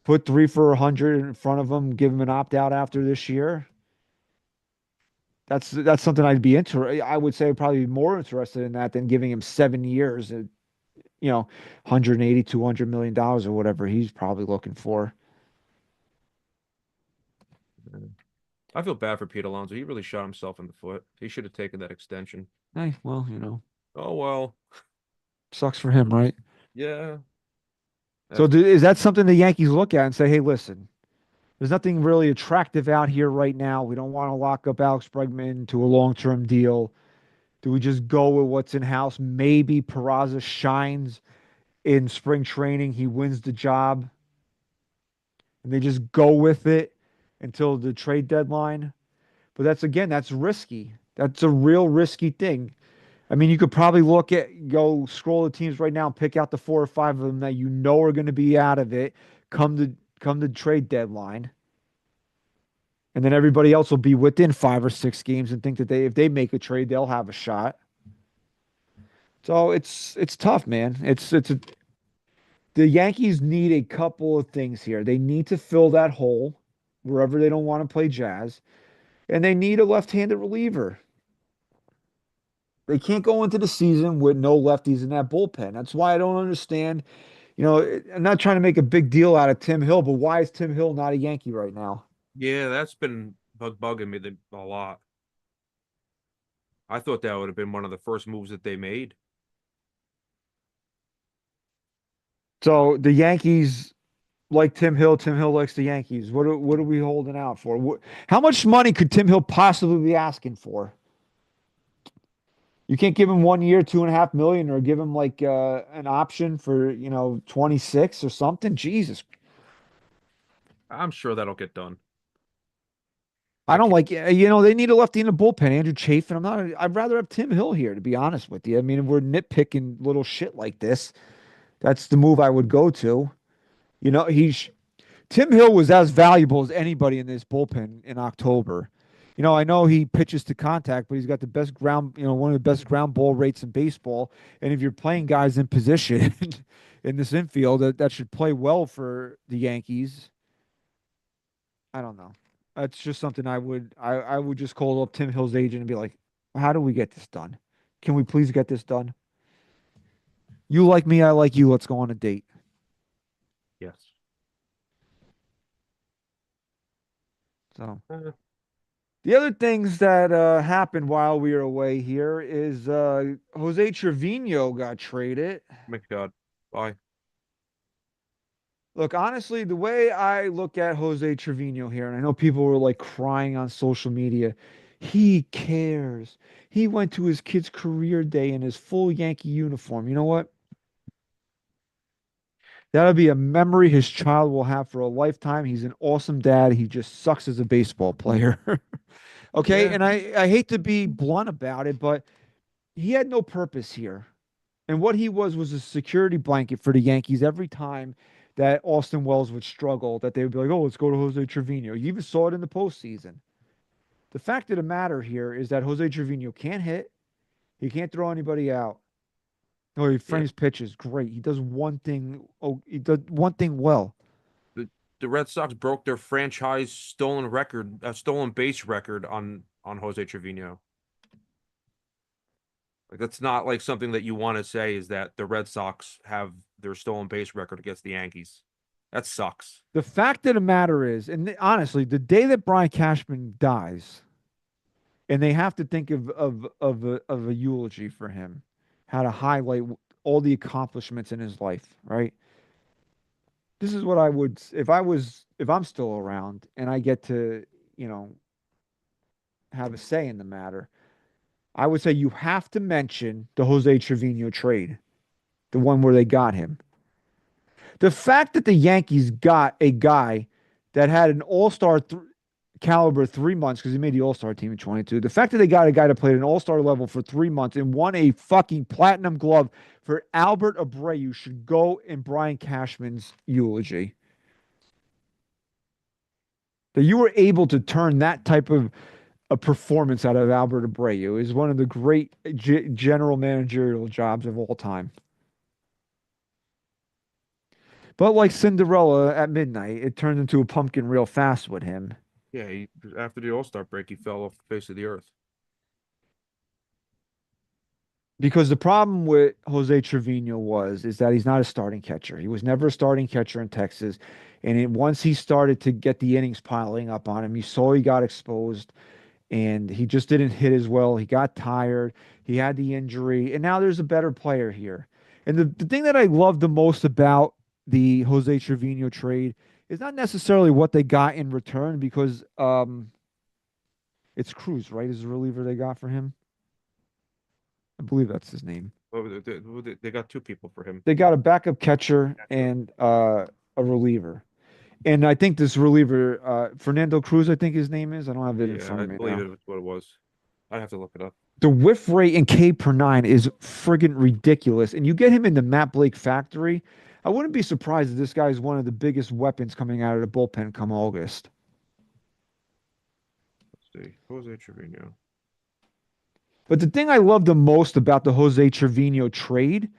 put 3 for 100 in front of him, give him an opt out after this year. That's something I would say probably be more interested in that than giving him 7 years at, 180, $200 million or whatever he's probably looking for. I feel bad for Pete Alonso. He really shot himself in the foot. He should have taken that extension. Hey, well, Oh well. sucks for him, right? Yeah. So That's is that something the Yankees look at and say, hey, listen, there's nothing really attractive out here right now. We don't want to lock up Alex Bregman to a long-term deal. Do we just go with what's in house? Maybe Peraza shines in spring training. He wins the job, and they just go with it until the trade deadline. But that's risky. That's a real risky thing. I mean, you could probably go scroll the teams right now and pick out the 4 or 5 of them that are going to be out of it come the trade deadline. And then everybody else will be within 5 or 6 games and think that if they make a trade, they'll have a shot. So it's tough, man. The Yankees need a couple of things here. They need to fill that hole wherever they don't want to play Jazz, and they need a left-handed reliever. They can't go into the season with no lefties in that bullpen. That's why I don't understand. I'm not trying to make a big deal out of Tim Hill, but why is Tim Hill not a Yankee right now? Yeah, that's been bugging me a lot. I thought that would have been one of the first moves that they made. So the Yankees like Tim Hill. Tim Hill likes the Yankees. What are we holding out for? How much money could Tim Hill possibly be asking for? You can't give him 1 year, 2.5 million, or give him like an option for 26 or something. Jesus, I'm sure that'll get done. I I don't can't. like. They need a lefty in the bullpen. Andrew Chafin. I'd rather have Tim Hill here, to be honest with you. I mean, if we're nitpicking little shit like this, that's the move I would go to. He's Tim Hill was as valuable as anybody in this bullpen in October. I know he pitches to contact, but he's got the best one of the best ground ball rates in baseball. And if you're playing guys in position in this infield that should play well for the Yankees, I don't know. That's just something I would just call up Tim Hill's agent and be like, how do we get this done? Can we please get this done? You like me, I like you. Let's go on a date. Yes. So Uh, the other things that happened while we were away here is Jose Trevino got traded. my God. Bye. Look, honestly, the way I look at Jose Trevino here, and I know people were like crying on social media, He cares. He went to his kid's career day in his full Yankee uniform. You know what? That'll be a memory his child will have for a lifetime. He's an awesome dad. He just sucks as a baseball player. Okay. Yeah, And I hate to be blunt about it, but he had no purpose here. And what he was a security blanket for the Yankees every time that Austin Wells would struggle, that they would be like, oh, let's go to Jose Trevino. You even saw it in the postseason. The fact of the matter here is that Jose Trevino can't hit. He can't throw anybody out. No, he yeah. frames pitches. Great. He does one thing. Oh, he does one thing well. The the Red Sox broke their franchise stolen base record on Jose Trevino. Like that's not like something that you want to say is that the Red Sox have their stolen base record against the Yankees. That sucks. The fact of the matter is, and honestly, the day that Brian Cashman dies, and they have to think of a eulogy for him, how to highlight all the accomplishments in his life, right? This is what I would if I'm still around and I get to, you know, have a say in the matter. I would say you have to mention the Jose Trevino trade, the one where they got him. The fact that the Yankees got a guy that had an all-star caliber 3 months because he made the all-star team in 22. The fact that they got a guy that played an all-star level for 3 months and won a fucking platinum glove for Albert Abreu should go in Brian Cashman's eulogy. That you were able to turn that type of a performance out of Albert Abreu is one of the great general managerial jobs of all time. But like Cinderella at midnight, it turned into a pumpkin real fast with him. Yeah, after the All-Star break, he fell off the face of the earth. Because the problem with Jose Trevino is that he's not a starting catcher. He was never a starting catcher in Texas. And once he started to get the innings piling up on him, you saw he got exposed and he just didn't hit as well. He got tired. He had the injury. And now there's a better player here. And the thing that I love the most about the Jose Trevino trade is not necessarily what they got in return because it's Cruz, right? Is the reliever they got for him? I believe that's his name. Oh, they got two people for him. They got a backup catcher and a reliever. And I think this reliever, Fernando Cruz, I think his name is. I don't have it in front I of me believe now. it was what it was. I'd have to look it up. The whiff rate in K per nine is friggin' ridiculous. And you get him in the Matt Blake factory. I wouldn't be surprised if this guy is one of the biggest weapons coming out of the bullpen come August. Let's see. Jose Trevino. But the thing I love the most about the Jose Trevino trade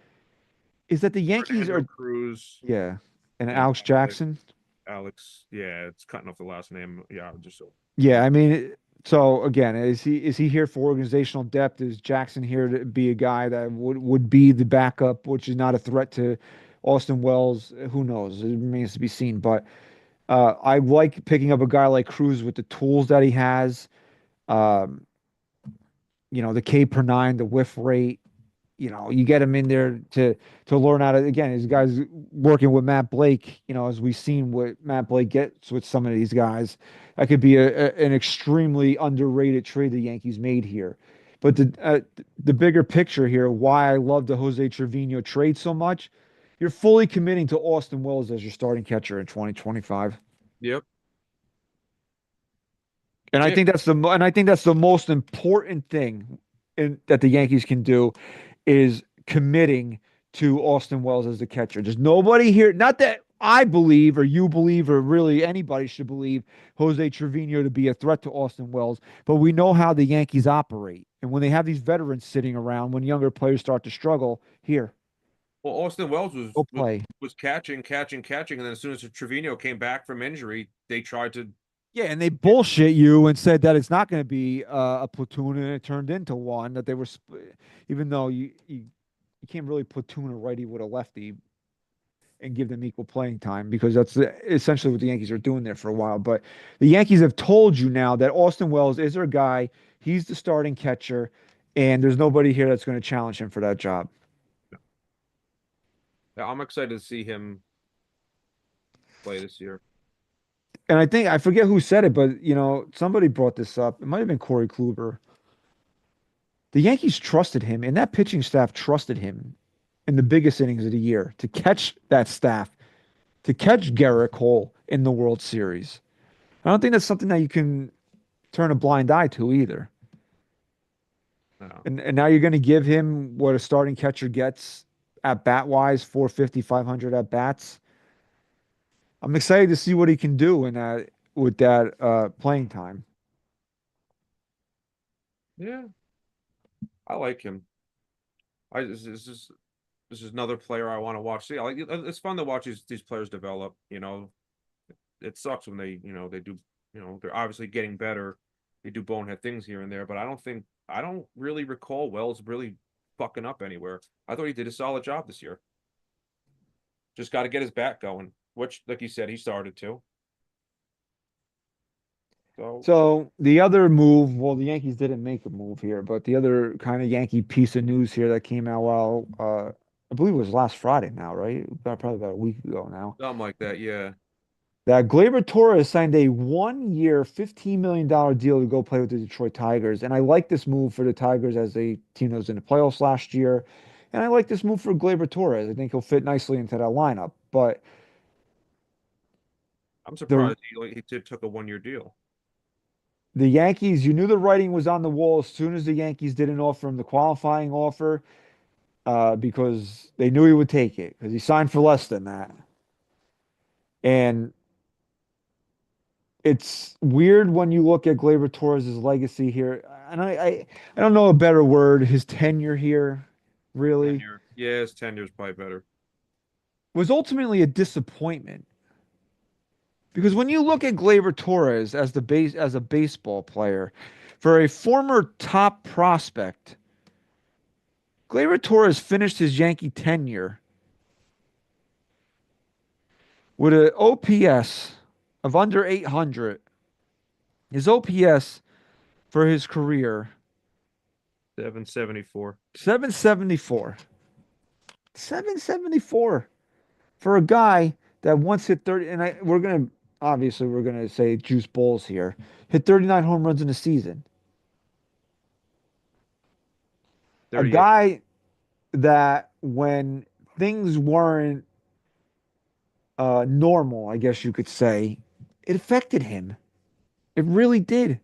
is that the Yankees Fernando are, Cruz yeah, and and Alex Jackson. Alex. Yeah, it's cutting off the last name. Yeah, just so. Yeah, I mean, so again, is he here for organizational depth? Is Jackson here to be a guy that would be the backup, which is not a threat to Austin Wells? Who knows? It remains to be seen. But I like picking up a guy like Cruz with the tools that he has. Um, the K per nine, the whiff rate. You get him in there to learn how to, again, these guys working with Matt Blake, as we've seen what Matt Blake gets with some of these guys. That could be an extremely underrated trade the Yankees made here. But the bigger picture here, why I love the Jose Trevino trade so much, you're fully committing to Austin Wells as your starting catcher in 2025. Yep. And I Yeah. think that's the most important thing that the Yankees can do is committing to Austin Wells as the catcher. There's nobody here, not that I believe or you believe or really anybody should believe Jose Trevino to be a threat to Austin Wells, but we know how the Yankees operate. And when they have these veterans sitting around, when younger players start to struggle, here, Well, Austin Wells go play. was catching, and then as soon as Trevino came back from injury, they tried to. Yeah, and they bullshit you and said that it's not going to be a platoon, and it turned into one. That they were, even though you can't really platoon a righty with a lefty and give them equal playing time because that's essentially what the Yankees are doing there for a while. But the Yankees have told you now that Austin Wells is their guy. He's the starting catcher, and there's nobody here that's going to challenge him for that job. I'm excited to see him play this year. And I think I forget who said it, but somebody brought this up. It might have been Corey Kluber. The Yankees trusted him, and that pitching staff trusted him in the biggest innings of the year to catch that staff, to catch Garrett Cole in the World Series. I don't think that's something that you can turn a blind eye to either. No. And now you're going to give him what a starting catcher gets at bat wise, 450, 500 at bats. I'm excited to see what he can do in that with that playing time. Yeah, I like him. This is another player I want to watch. See, it's fun to watch these players develop. It sucks when they do. They're obviously getting better. They do bonehead things here and there, but I don't really recall Wells really fucking up anywhere. I thought he did a solid job this year. Just got to get his bat going, which, like you said, he started to. So the other move, well, the Yankees didn't make a move here, but the other kind of Yankee piece of news here that came out I believe it was last Friday now, right? Probably about a week ago now. Something like that, yeah. That Gleyber Torres signed a 1-year, $15 million deal to go play with the Detroit Tigers. And I like this move for the Tigers as a team that was in the playoffs last year. And I like this move for Gleyber Torres. I think he'll fit nicely into that lineup. But I'm the surprised he took a 1-year deal. the Yankees, you knew the writing was on the wall as soon as the Yankees didn't offer him the qualifying offer because they knew he would take it because he signed for less than that. And it's weird when you look at Gleyber Torres' legacy here. And I don't know a better word, his tenure here, really, Tenure. Yeah, his tenure is probably better. was ultimately a disappointment. Because when you look at Gleyber Torres as a baseball player, for a former top prospect, Gleyber Torres finished his Yankee tenure with an OPS of under 800. His OPS for his career 774. 774. 774 for a guy that once hit 30 and we're gonna say juice balls here. Hit 39 home runs in a season. A 38. guy that when things weren't normal, I guess you could say, it affected him. It really did.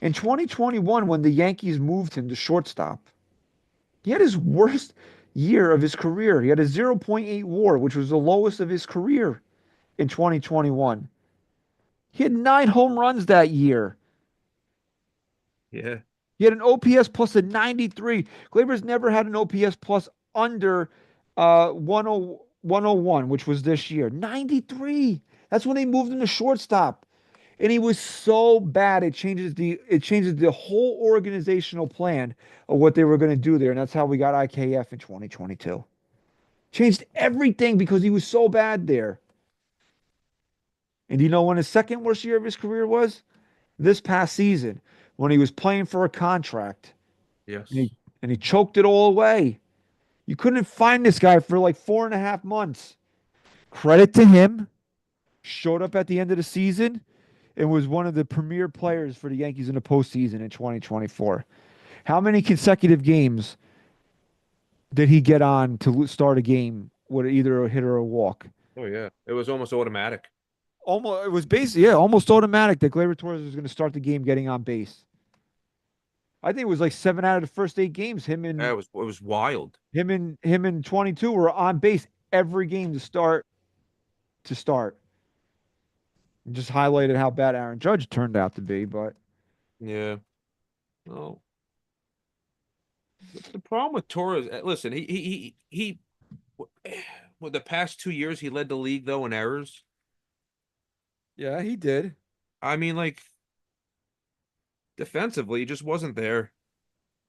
In 2021, when the Yankees moved him to shortstop, he had his worst year of his career. He had a 0.8 WAR, which was the lowest of his career in 2021. He had 9 home runs that year. Yeah. He had an OPS plus of 93. Gleyber's never had an OPS plus under 101, which was this year. 93. That's when they moved him to shortstop. And he was so bad it changes the whole organizational plan of what they were going to do there. And that's how we got IKF in 2022. Changed everything because he was so bad there. And you know when his second worst year of his career was? This past season, when he was playing for a contract. Yes. And he choked it all away. You couldn't find this guy for like 4.5 months. Credit to him. Showed up at the end of the season and was one of the premier players for the Yankees in the postseason in 2024. How many consecutive games did he get on to start a game with either a hit or a walk? Oh yeah. It was almost automatic. It was basically almost automatic that Gleyber Torres was going to start the game getting on base. I think it was like 7 out of the first 8 games. Yeah, it was wild. Him and 22 were on base every game to start. Just highlighted how bad Aaron Judge turned out to be, but Yeah. Oh. The problem with Torres, listen, well, the past 2 years he led the league though in errors. yeah, he did. I mean, like defensively, he just wasn't there.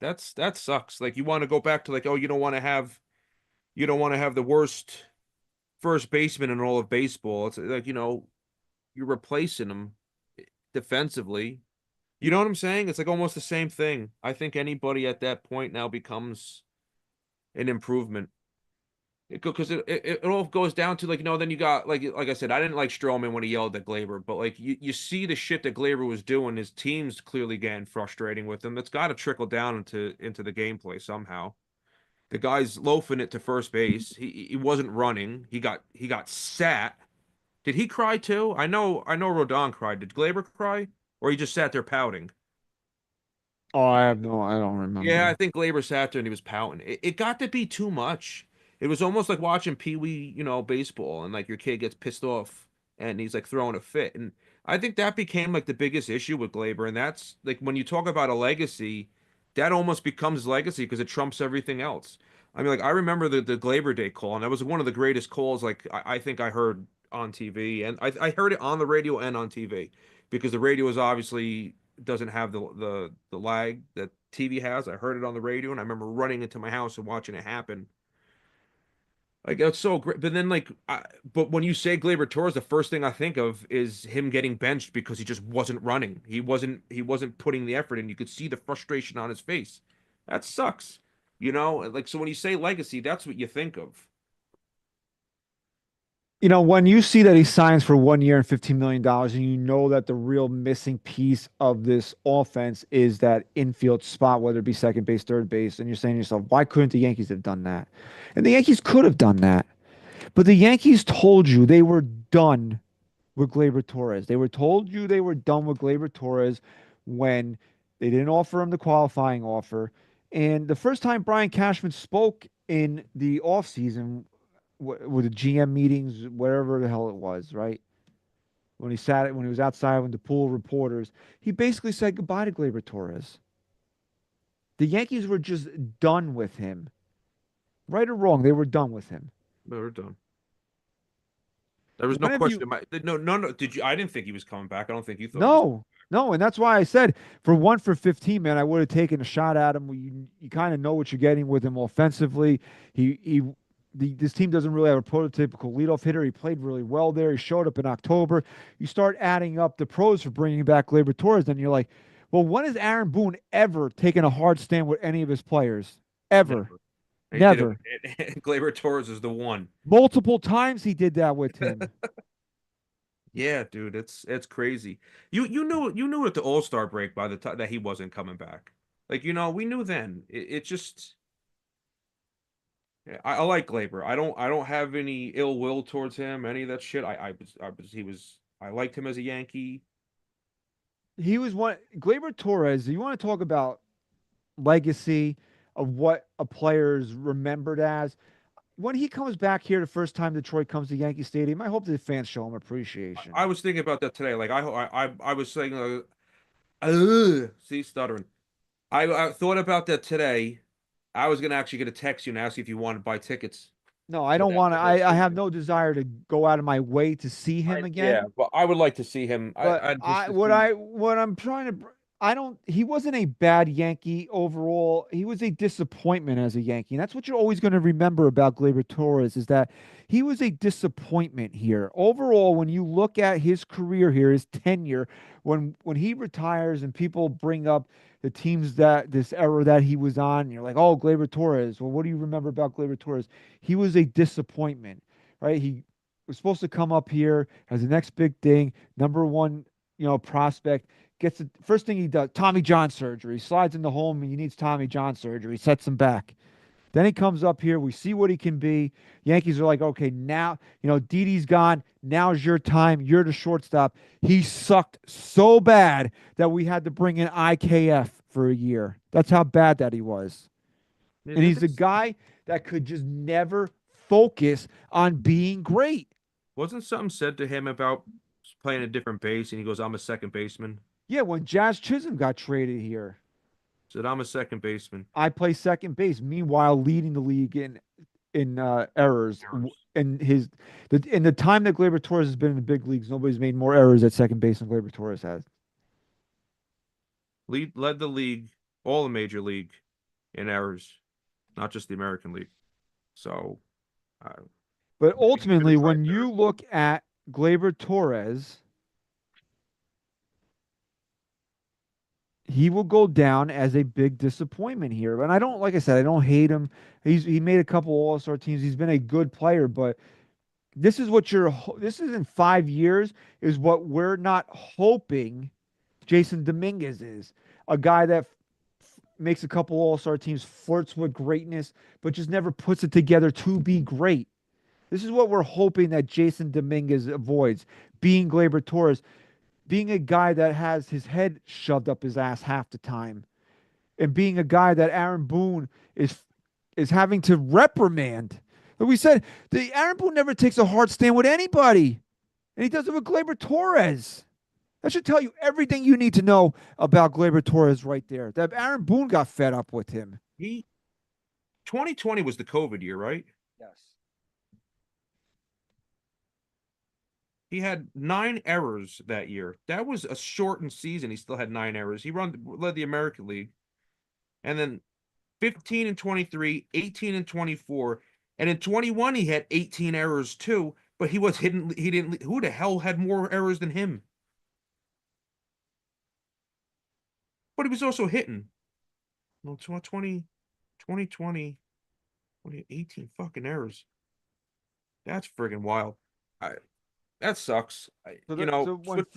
That sucks. Like you want to go back to like, oh, you don't want to have the worst first baseman in all of baseball. It's like, you're replacing him defensively. You know what I'm saying? It's like almost the same thing. I think anybody at that point now becomes an improvement. Because it all goes down to like, then you got like I said, I didn't like Stroman when he yelled at Gleyber, but like you see the shit that Gleyber was doing, his team's clearly getting frustrating with him. That's got to trickle down into the gameplay somehow. The guy's loafing it to first base. He wasn't running. He got sat. Did he cry too? I know Rodon cried. Did Gleyber cry? Or he just sat there pouting? Oh, I don't Yeah, I remember. think Gleyber sat there and he was pouting. It got to be too much. It was almost like watching Pee Wee, baseball, and like your kid gets pissed off and he's like throwing a fit. And I think that became like the biggest issue with Gleyber. And that's like when you talk about a legacy, that almost becomes legacy because it trumps everything else. I mean, like I remember the Gleyber Day call, and that was one of the greatest calls like I think I heard on TV, and I heard it on the radio and on TV because the radio is obviously doesn't have the lag that TV has. I heard it on the radio, and I remember running into my house and watching it happen. Like that's so great. But then, but when you say Gleyber Torres, the first thing I think of is him getting benched because he just wasn't running. He wasn't putting the effort in. You could see the frustration on his face. That sucks. Like so when you say legacy, that's what you think of. When you see that he signs for 1 year and $15 million, and you know that the real missing piece of this offense is that infield spot, whether it be second base, third base, and you're saying to yourself, why couldn't the Yankees have done that? And the Yankees could have done that. But the Yankees told you they were done with Gleyber Torres. They were told you they were done with Gleyber Torres when they didn't offer him the qualifying offer. And the first time Brian Cashman spoke in the offseason with the GM meetings, whatever the hell it was, right? When he was outside with the pool of reporters, he basically said goodbye to Gleyber Torres. The Yankees were just done with him. Right or wrong, they were done with him. We're done. There was no When have you question. No, no, no. Did you? I didn't think he was coming back. I don't think you thought he was. No, no, and that's why I said for 1 for 15, man, I would have taken a shot at him. You kind of know what you're getting with him offensively. This team doesn't really have a prototypical leadoff hitter. He played really well there. He showed up in October. You start adding up the pros for bringing back Gleyber Torres, then you're like, well, when has Aaron Boone ever taken a hard stand with any of his players? Ever. Never. He did Never. Gleyber Torres is the one. Multiple times he did that with him. Yeah, dude, it's crazy. You knew at the All-Star break by the time that he wasn't coming back. Like, we knew then. It just I like Gleyber. I don't have any ill will towards him, any of that shit. I liked him as a Yankee. He was one. Gleyber Torres, you want to talk about legacy of what a player is remembered as? When he comes back here the first time Detroit comes to Yankee Stadium, I hope the fans show him appreciation. I was thinking about that today. Like I was saying, see, stuttering. I thought about that today. I was gonna actually get a text you and ask you if you wanted to buy tickets No, I to don't want to. that I have stadium. no desire to go out of my way to see him Yeah, again. but I would like to see him. But I just to see. what I'm trying to I don't he wasn't a bad Yankee overall. He was a disappointment as a Yankee. And that's what you're always going to remember about Gleyber Torres is that he was a disappointment here. Overall, when you look at his career here, his tenure, when he retires and people bring up the teams that this era that he was on, you're like, "Oh, Gleyber Torres. Well, what do you remember about Gleyber Torres?" He was a disappointment, right? He was supposed to come up here as the next big thing, number one, prospect. Gets the first thing he does, Tommy John surgery. Slides into home and he needs Tommy John surgery. Sets him back. Then he comes up here. We see what he can be. Yankees are like, okay, now, Didi's gone. Now's your time. You're the shortstop. He sucked so bad that we had to bring in IKF for a year. That's how bad that he was. And he's a guy that could just never focus on being great. Wasn't something said to him about playing a different base, and he goes, "I'm a second baseman." Yeah, when Jazz Chisholm got traded here, Said, "I'm a second baseman." I play second base. Meanwhile, leading the league in errors. In the time that Gleyber Torres has been in the big leagues, nobody's made more errors at second base than Gleyber Torres has. Led the league, all the major league, in errors, not just the American League. So, uh, But maybe ultimately, it's right when there. you look at Gleyber Torres, he will go down as a big disappointment here. And I don't, like I said, I don't hate him. He made a couple All-Star teams. He's been a good player, but this is in 5 years is what we're not hoping Jasson Dominguez is. A guy that makes a couple All-Star teams, flirts with greatness, but just never puts it together to be great. This is what we're hoping that Jasson Dominguez avoids. Being Gleyber Torres, being a guy that has his head shoved up his ass half the time, and being a guy that Aaron Boone is having to reprimand. Like we said, the Aaron Boone never takes a hard stand with anybody, and he does it with Gleyber Torres. That should tell you everything you need to know about Gleyber Torres right there. That Aaron Boone got fed up with him. He 2020 was the COVID year, right? Yes. He had 9 errors that year. That was a shortened season. He still had 9 errors. He led the American League. And then 15 and 23, 18 and 24. And in 21, he had 18 errors too, but he didn't, who the hell had more errors than him? But he was also hitting. No, 2020, 18 fucking errors. That's friggin' wild. That sucks. Switching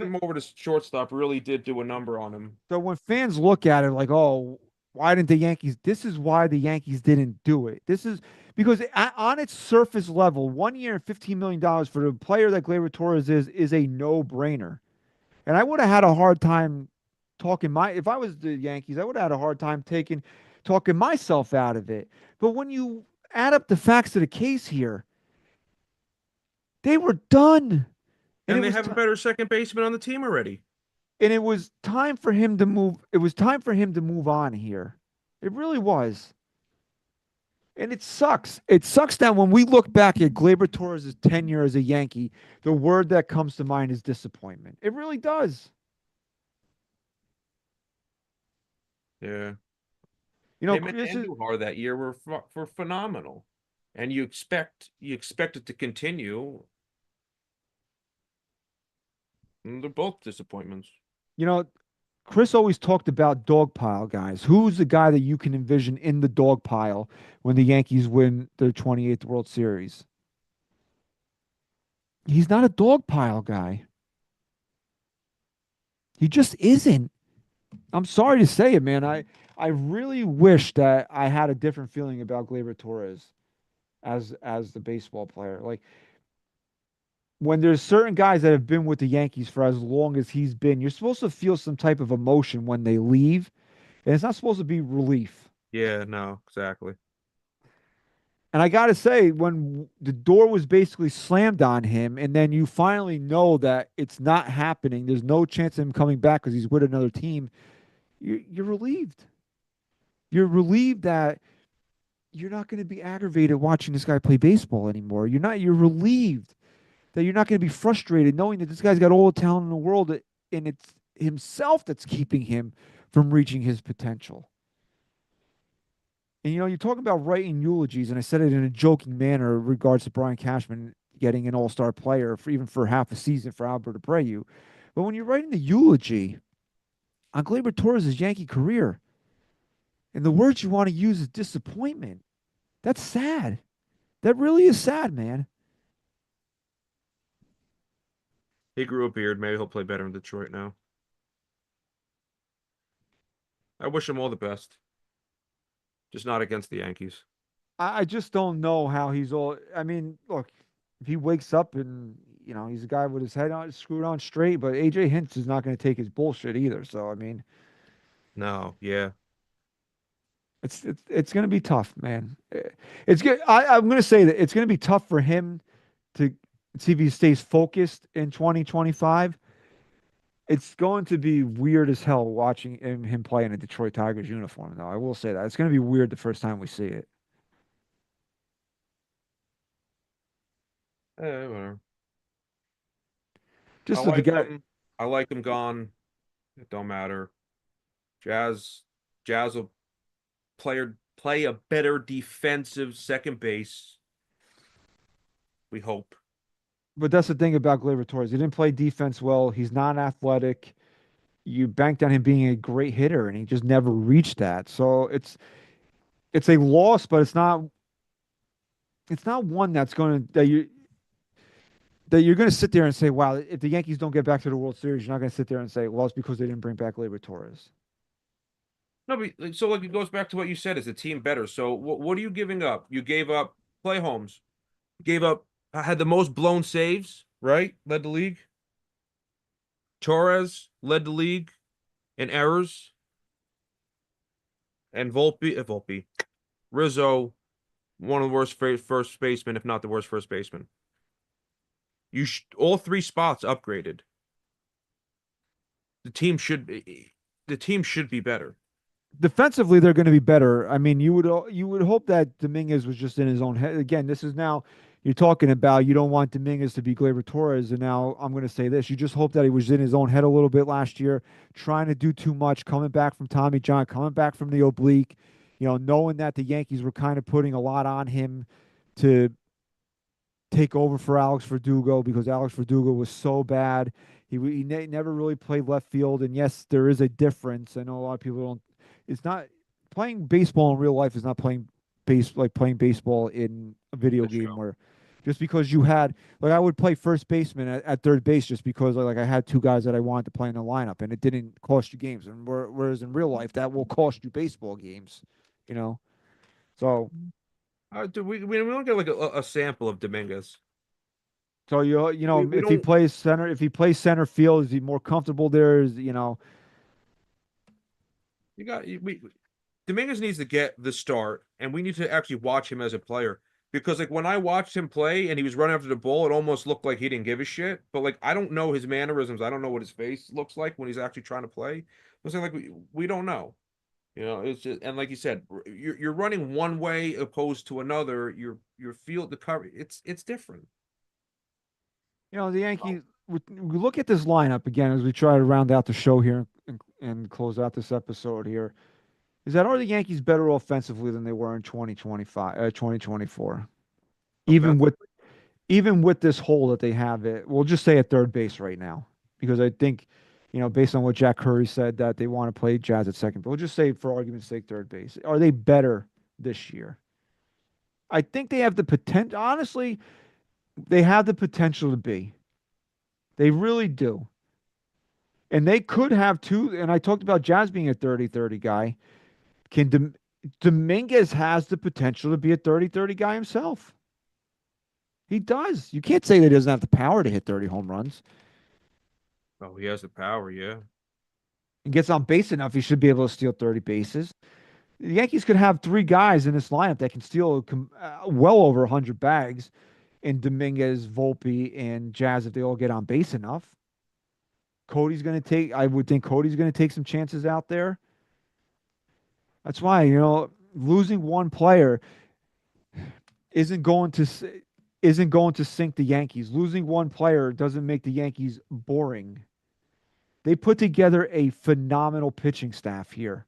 him over to shortstop really did do a number on him. So when fans look at it like, oh, why didn't the Yankees? This is why the Yankees didn't do it. This is because on its surface level, 1 year and $15 million for the player that Gleyber Torres is a no-brainer. And I would have had a hard time if I was the Yankees, I would have had a hard time talking myself out of it. But when you add up the facts of the case here, they were done. And they have a better second baseman on the team already. And it was time for him to move. It was time for him to move on here. It really was. And it sucks. It sucks that when we look back at Gleyber Torres' tenure as a Yankee, the word that comes to mind is disappointment. It really does. Yeah. Him and Andujar that year were phenomenal. And you expect it to continue. And they're both disappointments. Chris always talked about dog pile guys. Who's the guy that you can envision in the dog pile when the Yankees win their 28th World Series? He's not a dog pile guy. He just isn't. I'm sorry to say it, man. I really wish that I had a different feeling about Gleyber Torres as the baseball player. Like when there's certain guys that have been with the Yankees for as long as he's been, you're supposed to feel some type of emotion when they leave, and it's not supposed to be relief. Yeah, no, exactly. And I got to say, when the door was basically slammed on him, and then you finally know that it's not happening, there's no chance of him coming back because he's with another team, you're relieved. You're relieved that you're not going to be aggravated watching this guy play baseball anymore. You're relieved that you're not going to be frustrated knowing that this guy's got all the talent in the world and it's himself that's keeping him from reaching his potential. And you talk about writing eulogies, and I said it in a joking manner in regards to Brian Cashman getting an all-star player even for half a season for Albert Abreu. But when you're writing the eulogy on Gleyber Torres' Yankee career, and the words you want to use is disappointment, that's sad. That really is sad, man. He grew a beard. Maybe he'll play better in Detroit now. I wish him all the best. Just not against the Yankees. I just don't know how he's all. I mean, look, if he wakes up and he's a guy with his head on screwed on straight, but AJ Hinch is not going to take his bullshit either. So I mean, no, yeah, it's going to be tough, man. It's good. I'm going to say that it's going to be tough for him to see if he stays focused in 2025. It's going to be weird as hell watching him play in a Detroit Tigers uniform, though. I will say that. It's going to be weird the first time we see it. Whatever. Just the guy. I like him gone. It don't matter. Jazz will play a better defensive second base. We hope. But that's the thing about Gleyber Torres. He didn't play defense well. He's not athletic. you banked on him being a great hitter, and he just never reached that. So it's a loss, but it's not one that's going to that you're going to sit there and say, wow, if the Yankees don't get back to the World Series, you're not going to sit there and say, well, it's because they didn't bring back Gleyber Torres. No, but so like it goes back to what you said. Is the team better? So what are you giving up? You gave up Clay Holmes, gave up had the most blown saves, right? Led the league. Torres led the league in errors, and Volpe, Rizzo, one of the worst first basemen, if not the worst first baseman. All three spots upgraded. The team should be better. Defensively, they're going to be better. I mean, you would hope that Dominguez was just in his own head. Again, this is now you're talking about you don't want Dominguez to be Gleyber Torres, and now I'm going to say this: you just hope that he was in his own head a little bit last year, trying to do too much, coming back from Tommy John, coming back from the oblique, knowing that the Yankees were kind of putting a lot on him to take over for Alex Verdugo because Alex Verdugo was so bad. He never really played left field, and yes, there is a difference. I know a lot of people don't. It's not playing baseball in real life is not playing playing baseball in a video That's game true. where just because you had I would play first baseman at third base just because I had two guys that I wanted to play in the lineup and it didn't cost you games. And whereas in real life that will cost you baseball games, you know. So We don't get like a sample of Dominguez. if We he don't. plays center field, is he more comfortable there? You got we Dominguez needs to get the start, and we need to actually watch him as a player. Because like when I watched him play and he was running after the ball, it almost looked like he didn't give a shit. But like I don't know his mannerisms. I don't know what his face looks like when he's actually trying to play. It's like we don't know. It's just and like you said, you're running one way opposed to another. Your field the cover it's different. The Yankees. We look at this lineup again as we try to round out the show here and close out this episode here. Is that are the Yankees better offensively than they were in 2024? Even with Offensively. even with this hole that they have, we'll just say at third base right now, because I think, based on what Jack Curry said that they want to play Jazz at second, but we'll just say for argument's sake, third base. Are they better this year? I think they have the potential. Honestly, they have the potential to be. They really do. And they could have two. And I talked about Jazz being a 30-30 guy. Dominguez has the potential to be a 30-30 guy himself. He does. You can't say that he doesn't have the power to hit 30 home runs. Oh, he has the power, yeah. And gets on base enough, he should be able to steal 30 bases. The Yankees could have three guys in this lineup that can steal well over 100 bags in Dominguez, Volpe, and Jazz if they all get on base enough. I would think Cody's going to take some chances out there. That's why, losing one player isn't going to sink the Yankees. Losing one player doesn't make the Yankees boring. They put together a phenomenal pitching staff here.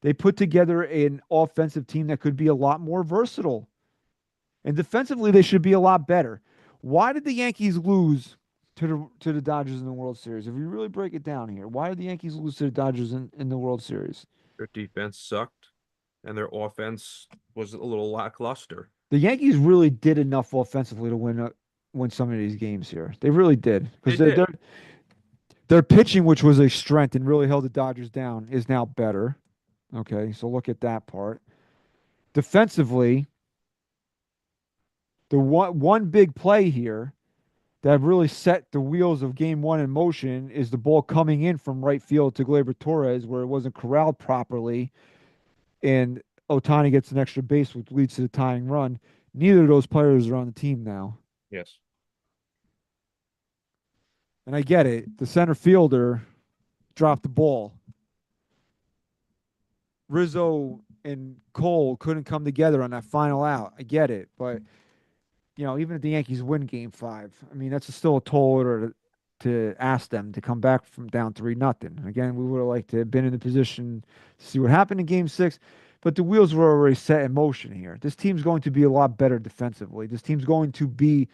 They put together an offensive team that could be a lot more versatile. And defensively, they should be a lot better. Why did the Yankees lose to the Dodgers in the World Series? If we really break it down here, why did the Yankees lose to the Dodgers in the World Series? Their defense sucked, and their offense was a little lackluster. The Yankees really did enough offensively to win some of these games here. They really did. Because their pitching, which was a strength and really held the Dodgers down, is now better. Okay, so look at that part. Defensively, the one big play here that really set the wheels of game one in motion is the ball coming in from right field to Gleyber Torres, where it wasn't corralled properly, and Ohtani gets an extra base, which leads to the tying run. Neither of those players are on the team now. Yes. And I get it. The center fielder dropped the ball. Rizzo and Cole couldn't come together on that final out. I get it. But, even if the Yankees win game 5, I mean, that's still a tall order to ask them to come back from down 3-0. Again, we would have liked to have been in the position to see what happened in game 6. But the wheels were already set in motion here. This team's going to be a lot better defensively. This team's going to be,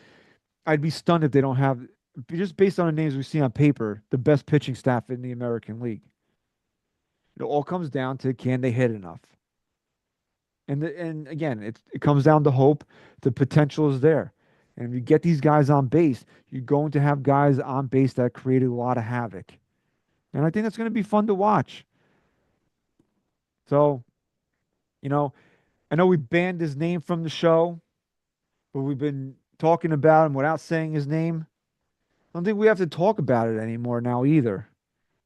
I'd be stunned if they don't have just based on the names we see on paper, the best pitching staff in the American League. It all comes down to can they hit enough? And again, it comes down to hope. The potential is there. And if you get these guys on base, you're going to have guys on base that create a lot of havoc. And I think that's going to be fun to watch. So, you know, I know we banned his name from the show, but we've been talking about him without saying his name. I don't think we have to talk about it anymore now either.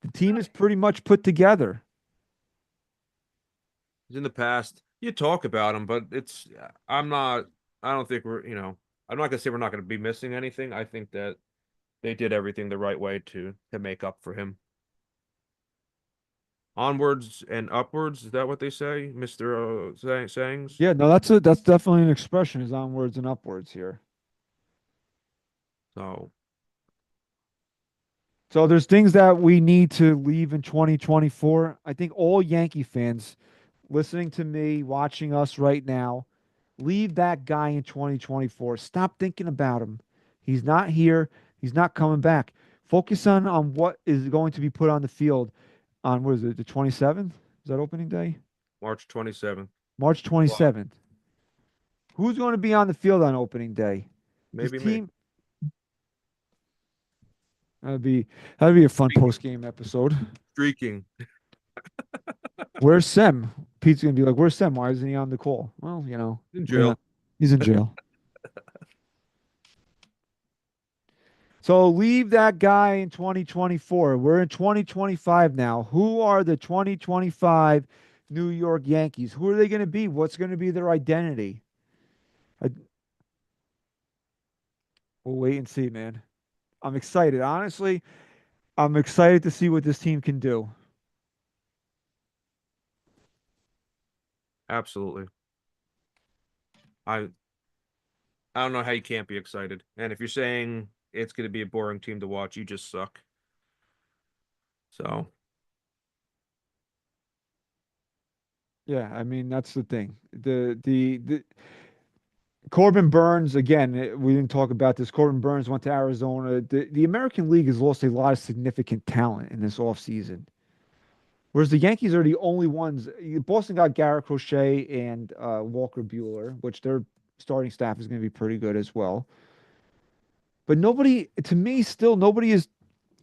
The team is pretty much put together. In the past, you talk about him, but I'm not. I don't think we're. I'm not gonna say we're not gonna be missing anything. I think that they did everything the right way to make up for him. Onwards and upwards. Is that what they say, Mister Sayings? Yeah, no, that's definitely an expression, is onwards and upwards here. So there's things that we need to leave in 2024. I think all Yankee fans listening to me, watching us right now, leave that guy in 2024. Stop thinking about him. He's not here. He's not coming back. Focus on what is going to be put on the field on, what is it, the 27th? Is that opening day? March 27th. March 27th. Who's going to be on the field on opening day? Maybe His team. me. That'd be a fun post game episode. Streaking. Where's Sem? Pete's gonna be like, "Where's Sem? Why isn't he on the call?" Well, In jail. yeah, he's in jail. So leave that guy in 2024. We're in 2025 now. Who are the 2025 New York Yankees? Who are they going to be? What's going to be their identity? We'll wait and see, man. I'm excited. Honestly, I'm excited to see what this team can do. Absolutely. I don't know how you can't be excited. And if you're saying it's going to be a boring team to watch, you just suck. So. Yeah, I mean that's the thing. The Corbin Burns, again, we didn't talk about this. Corbin Burns went to Arizona. The American League has lost a lot of significant talent in this offseason. Whereas the Yankees are the only ones. Boston got Garrett Crochet and Walker Buehler, which their starting staff is going to be pretty good as well. But nobody has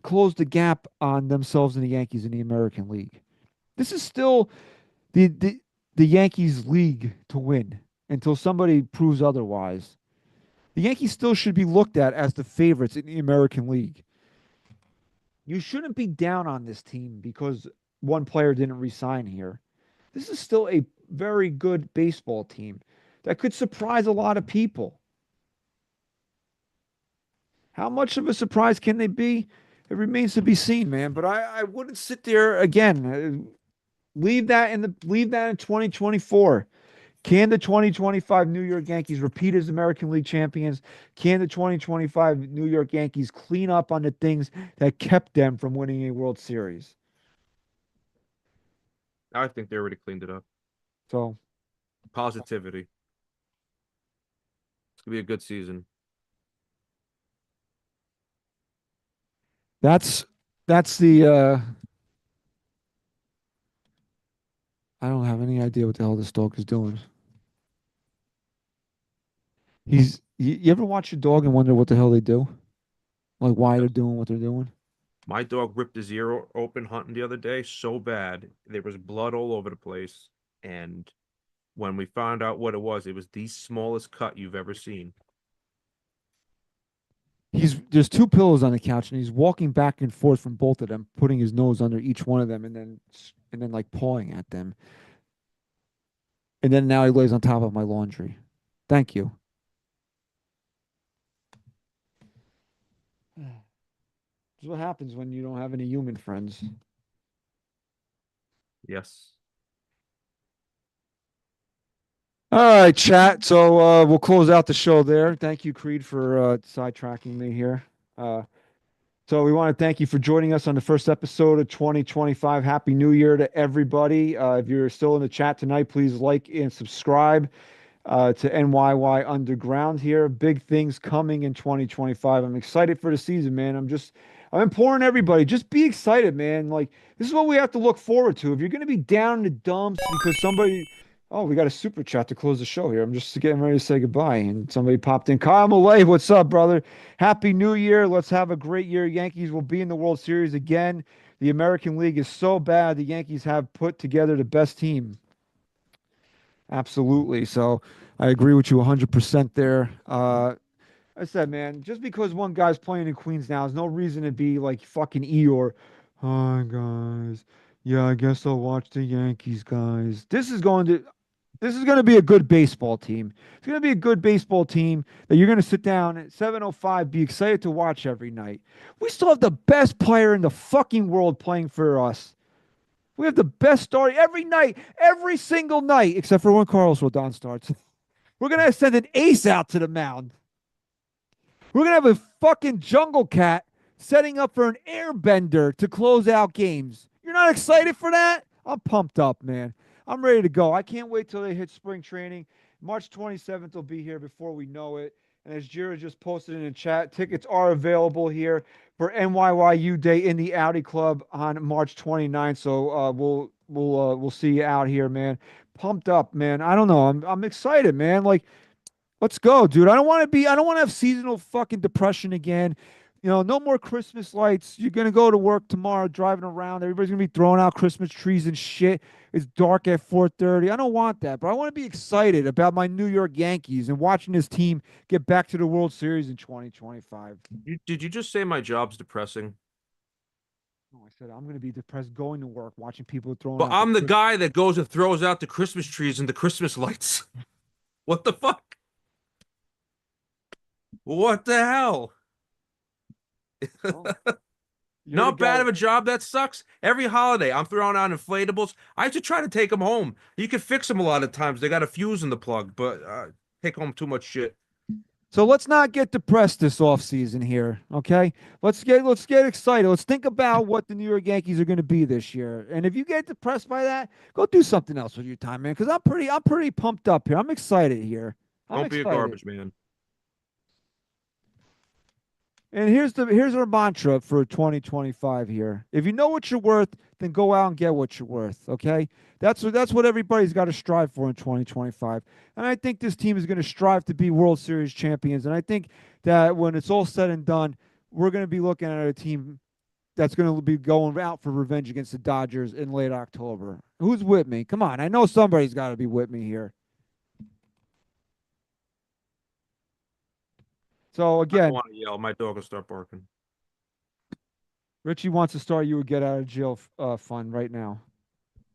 closed the gap on themselves and the Yankees in the American League. This is still the Yankees league to win until somebody proves otherwise. The Yankees still should be looked at as the favorites in the American League. You shouldn't be down on this team because one player didn't resign here. This is still a very good baseball team that could surprise a lot of people. How much of a surprise can they be? It remains to be seen, man. But I wouldn't sit there again. Leave that in 2024. Can the 2025 New York Yankees repeat as American League champions? Can the 2025 New York Yankees clean up on the things that kept them from winning a World Series? I think they already cleaned it up. So, positivity. It's going to be a good season. That's the I don't have any idea what the hell this dog is doing. You ever watch your dog and wonder what the hell they do? Like why they're doing what they're doing? My dog ripped his ear open hunting the other day so bad. There was blood all over the place. And when we found out what it was the smallest cut you've ever seen. There's two pillows on the couch and he's walking back and forth from both of them, putting his nose under each one of them and then like pawing at them. And then now he lays on top of my laundry. Thank you. This is what happens when you don't have any human friends. Yes. All right, chat. So we'll close out the show there. Thank you, Creed, for sidetracking me here. So we want to thank you for joining us on the first episode of 2025. Happy New Year to everybody. If you're still in the chat tonight, please like and subscribe. to NYY Underground here. Big things coming in 2025. I'm excited for the season, man. I'm imploring everybody, just be excited, man. Like, this is what we have to look forward to. If you're going to be down in the dumps because somebody, oh, we got a super chat to close the show here. I'm just getting ready to say goodbye, and somebody popped in. Kyle Malay, what's up, brother? Happy New Year. Let's have a great year. Yankees will be in the World Series again. The American League is so bad. The Yankees have put together the best team. Absolutely. So I agree with you 100% there. I said, man, just because one guy's playing in Queens now is no reason to be like fucking Eeyore. Hi, guys. Yeah, I guess I'll watch the Yankees, guys. This is going to be a good baseball team. It's going to be a good baseball team that you're going to sit down at 7:05, be excited to watch every night. We still have the best player in the fucking world playing for us. We have the best starter every night, every single night, except for when Carlos Rodon starts. We're going to send an ace out to the mound. We're going to have a fucking jungle cat setting up for an airbender to close out games. You're not excited for that? I'm pumped up, man. I'm ready to go. I can't wait till they hit spring training. March 27th will be here before we know it. And as Jira just posted in the chat, tickets are available here for NYYU Day in the Audi Club on March 29th. So we'll see you out here, man. Pumped up, man. I don't know. I'm excited, man. Like, let's go, dude. I don't want to have seasonal fucking depression again. You know, no more Christmas lights. You're going to go to work tomorrow driving around. Everybody's going to be throwing out Christmas trees and shit. It's dark at 4:30. I don't want that, but I want to be excited about my New York Yankees and watching this team get back to the World Series in 2025. Did you just say my job's depressing? No, I said I'm going to be depressed going to work, watching people throwing But out I'm the guy that goes and throws out the Christmas trees and the Christmas lights. What the fuck? What the hell? Well, Not bad of a job. That sucks. Every holiday, I'm throwing out inflatables. I have to try to take them home. You can fix them a lot of times. They got a fuse in the plug, but take home too much shit. So let's not get depressed this offseason here, okay? Let's get excited. Let's think about what the New York Yankees are going to be this year. And if you get depressed by that, go do something else with your time, man. Because I'm pretty pumped up here. I'm excited here. Don't be a garbage man. And here's our mantra for 2025 here. If you know what you're worth, then go out and get what you're worth, okay? That's what everybody's got to strive for in 2025. And I think this team is going to strive to be World Series champions. And I think that when it's all said and done, we're going to be looking at a team that's going to be going out for revenge against the Dodgers in late October. Who's with me? Come on. I know somebody's got to be with me here. So again, I don't want to yell. My dog will start barking. Richie wants to start you a get out of jail fund right now.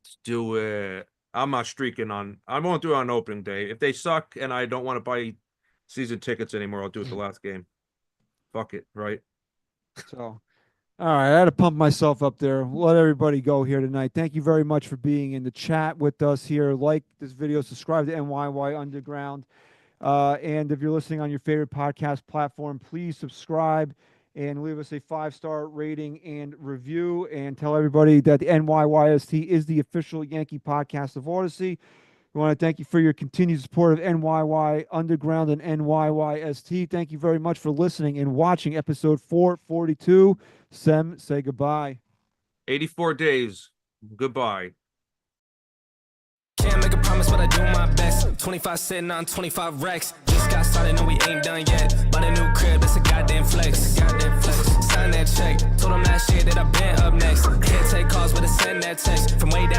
Let's do it. I'm not streaking on. I won't do it on opening day. If they suck and I don't want to buy season tickets anymore, I'll do it the last game. Fuck it, right? So, all right, I had to pump myself up there. Let everybody go here tonight. Thank you very much for being in the chat with us here. Like this video, subscribe to NYY Underground. And if you're listening on your favorite podcast platform, please subscribe and leave us a 5-star rating and review, and tell everybody that the NYYST is the official Yankee podcast of Odyssey. We want to thank you for your continued support of NYY Underground and NYYST. Thank you very much for listening and watching episode 442. Sem, say goodbye. 84 days. Goodbye. Can't make a promise, but I do my best. 25 sitting on 25 racks. Just got started, no, we ain't done yet. Bought a new crib, that's a goddamn flex. Sign that check. Told them last year that I been up next. Can't take calls, but I send that text from way down.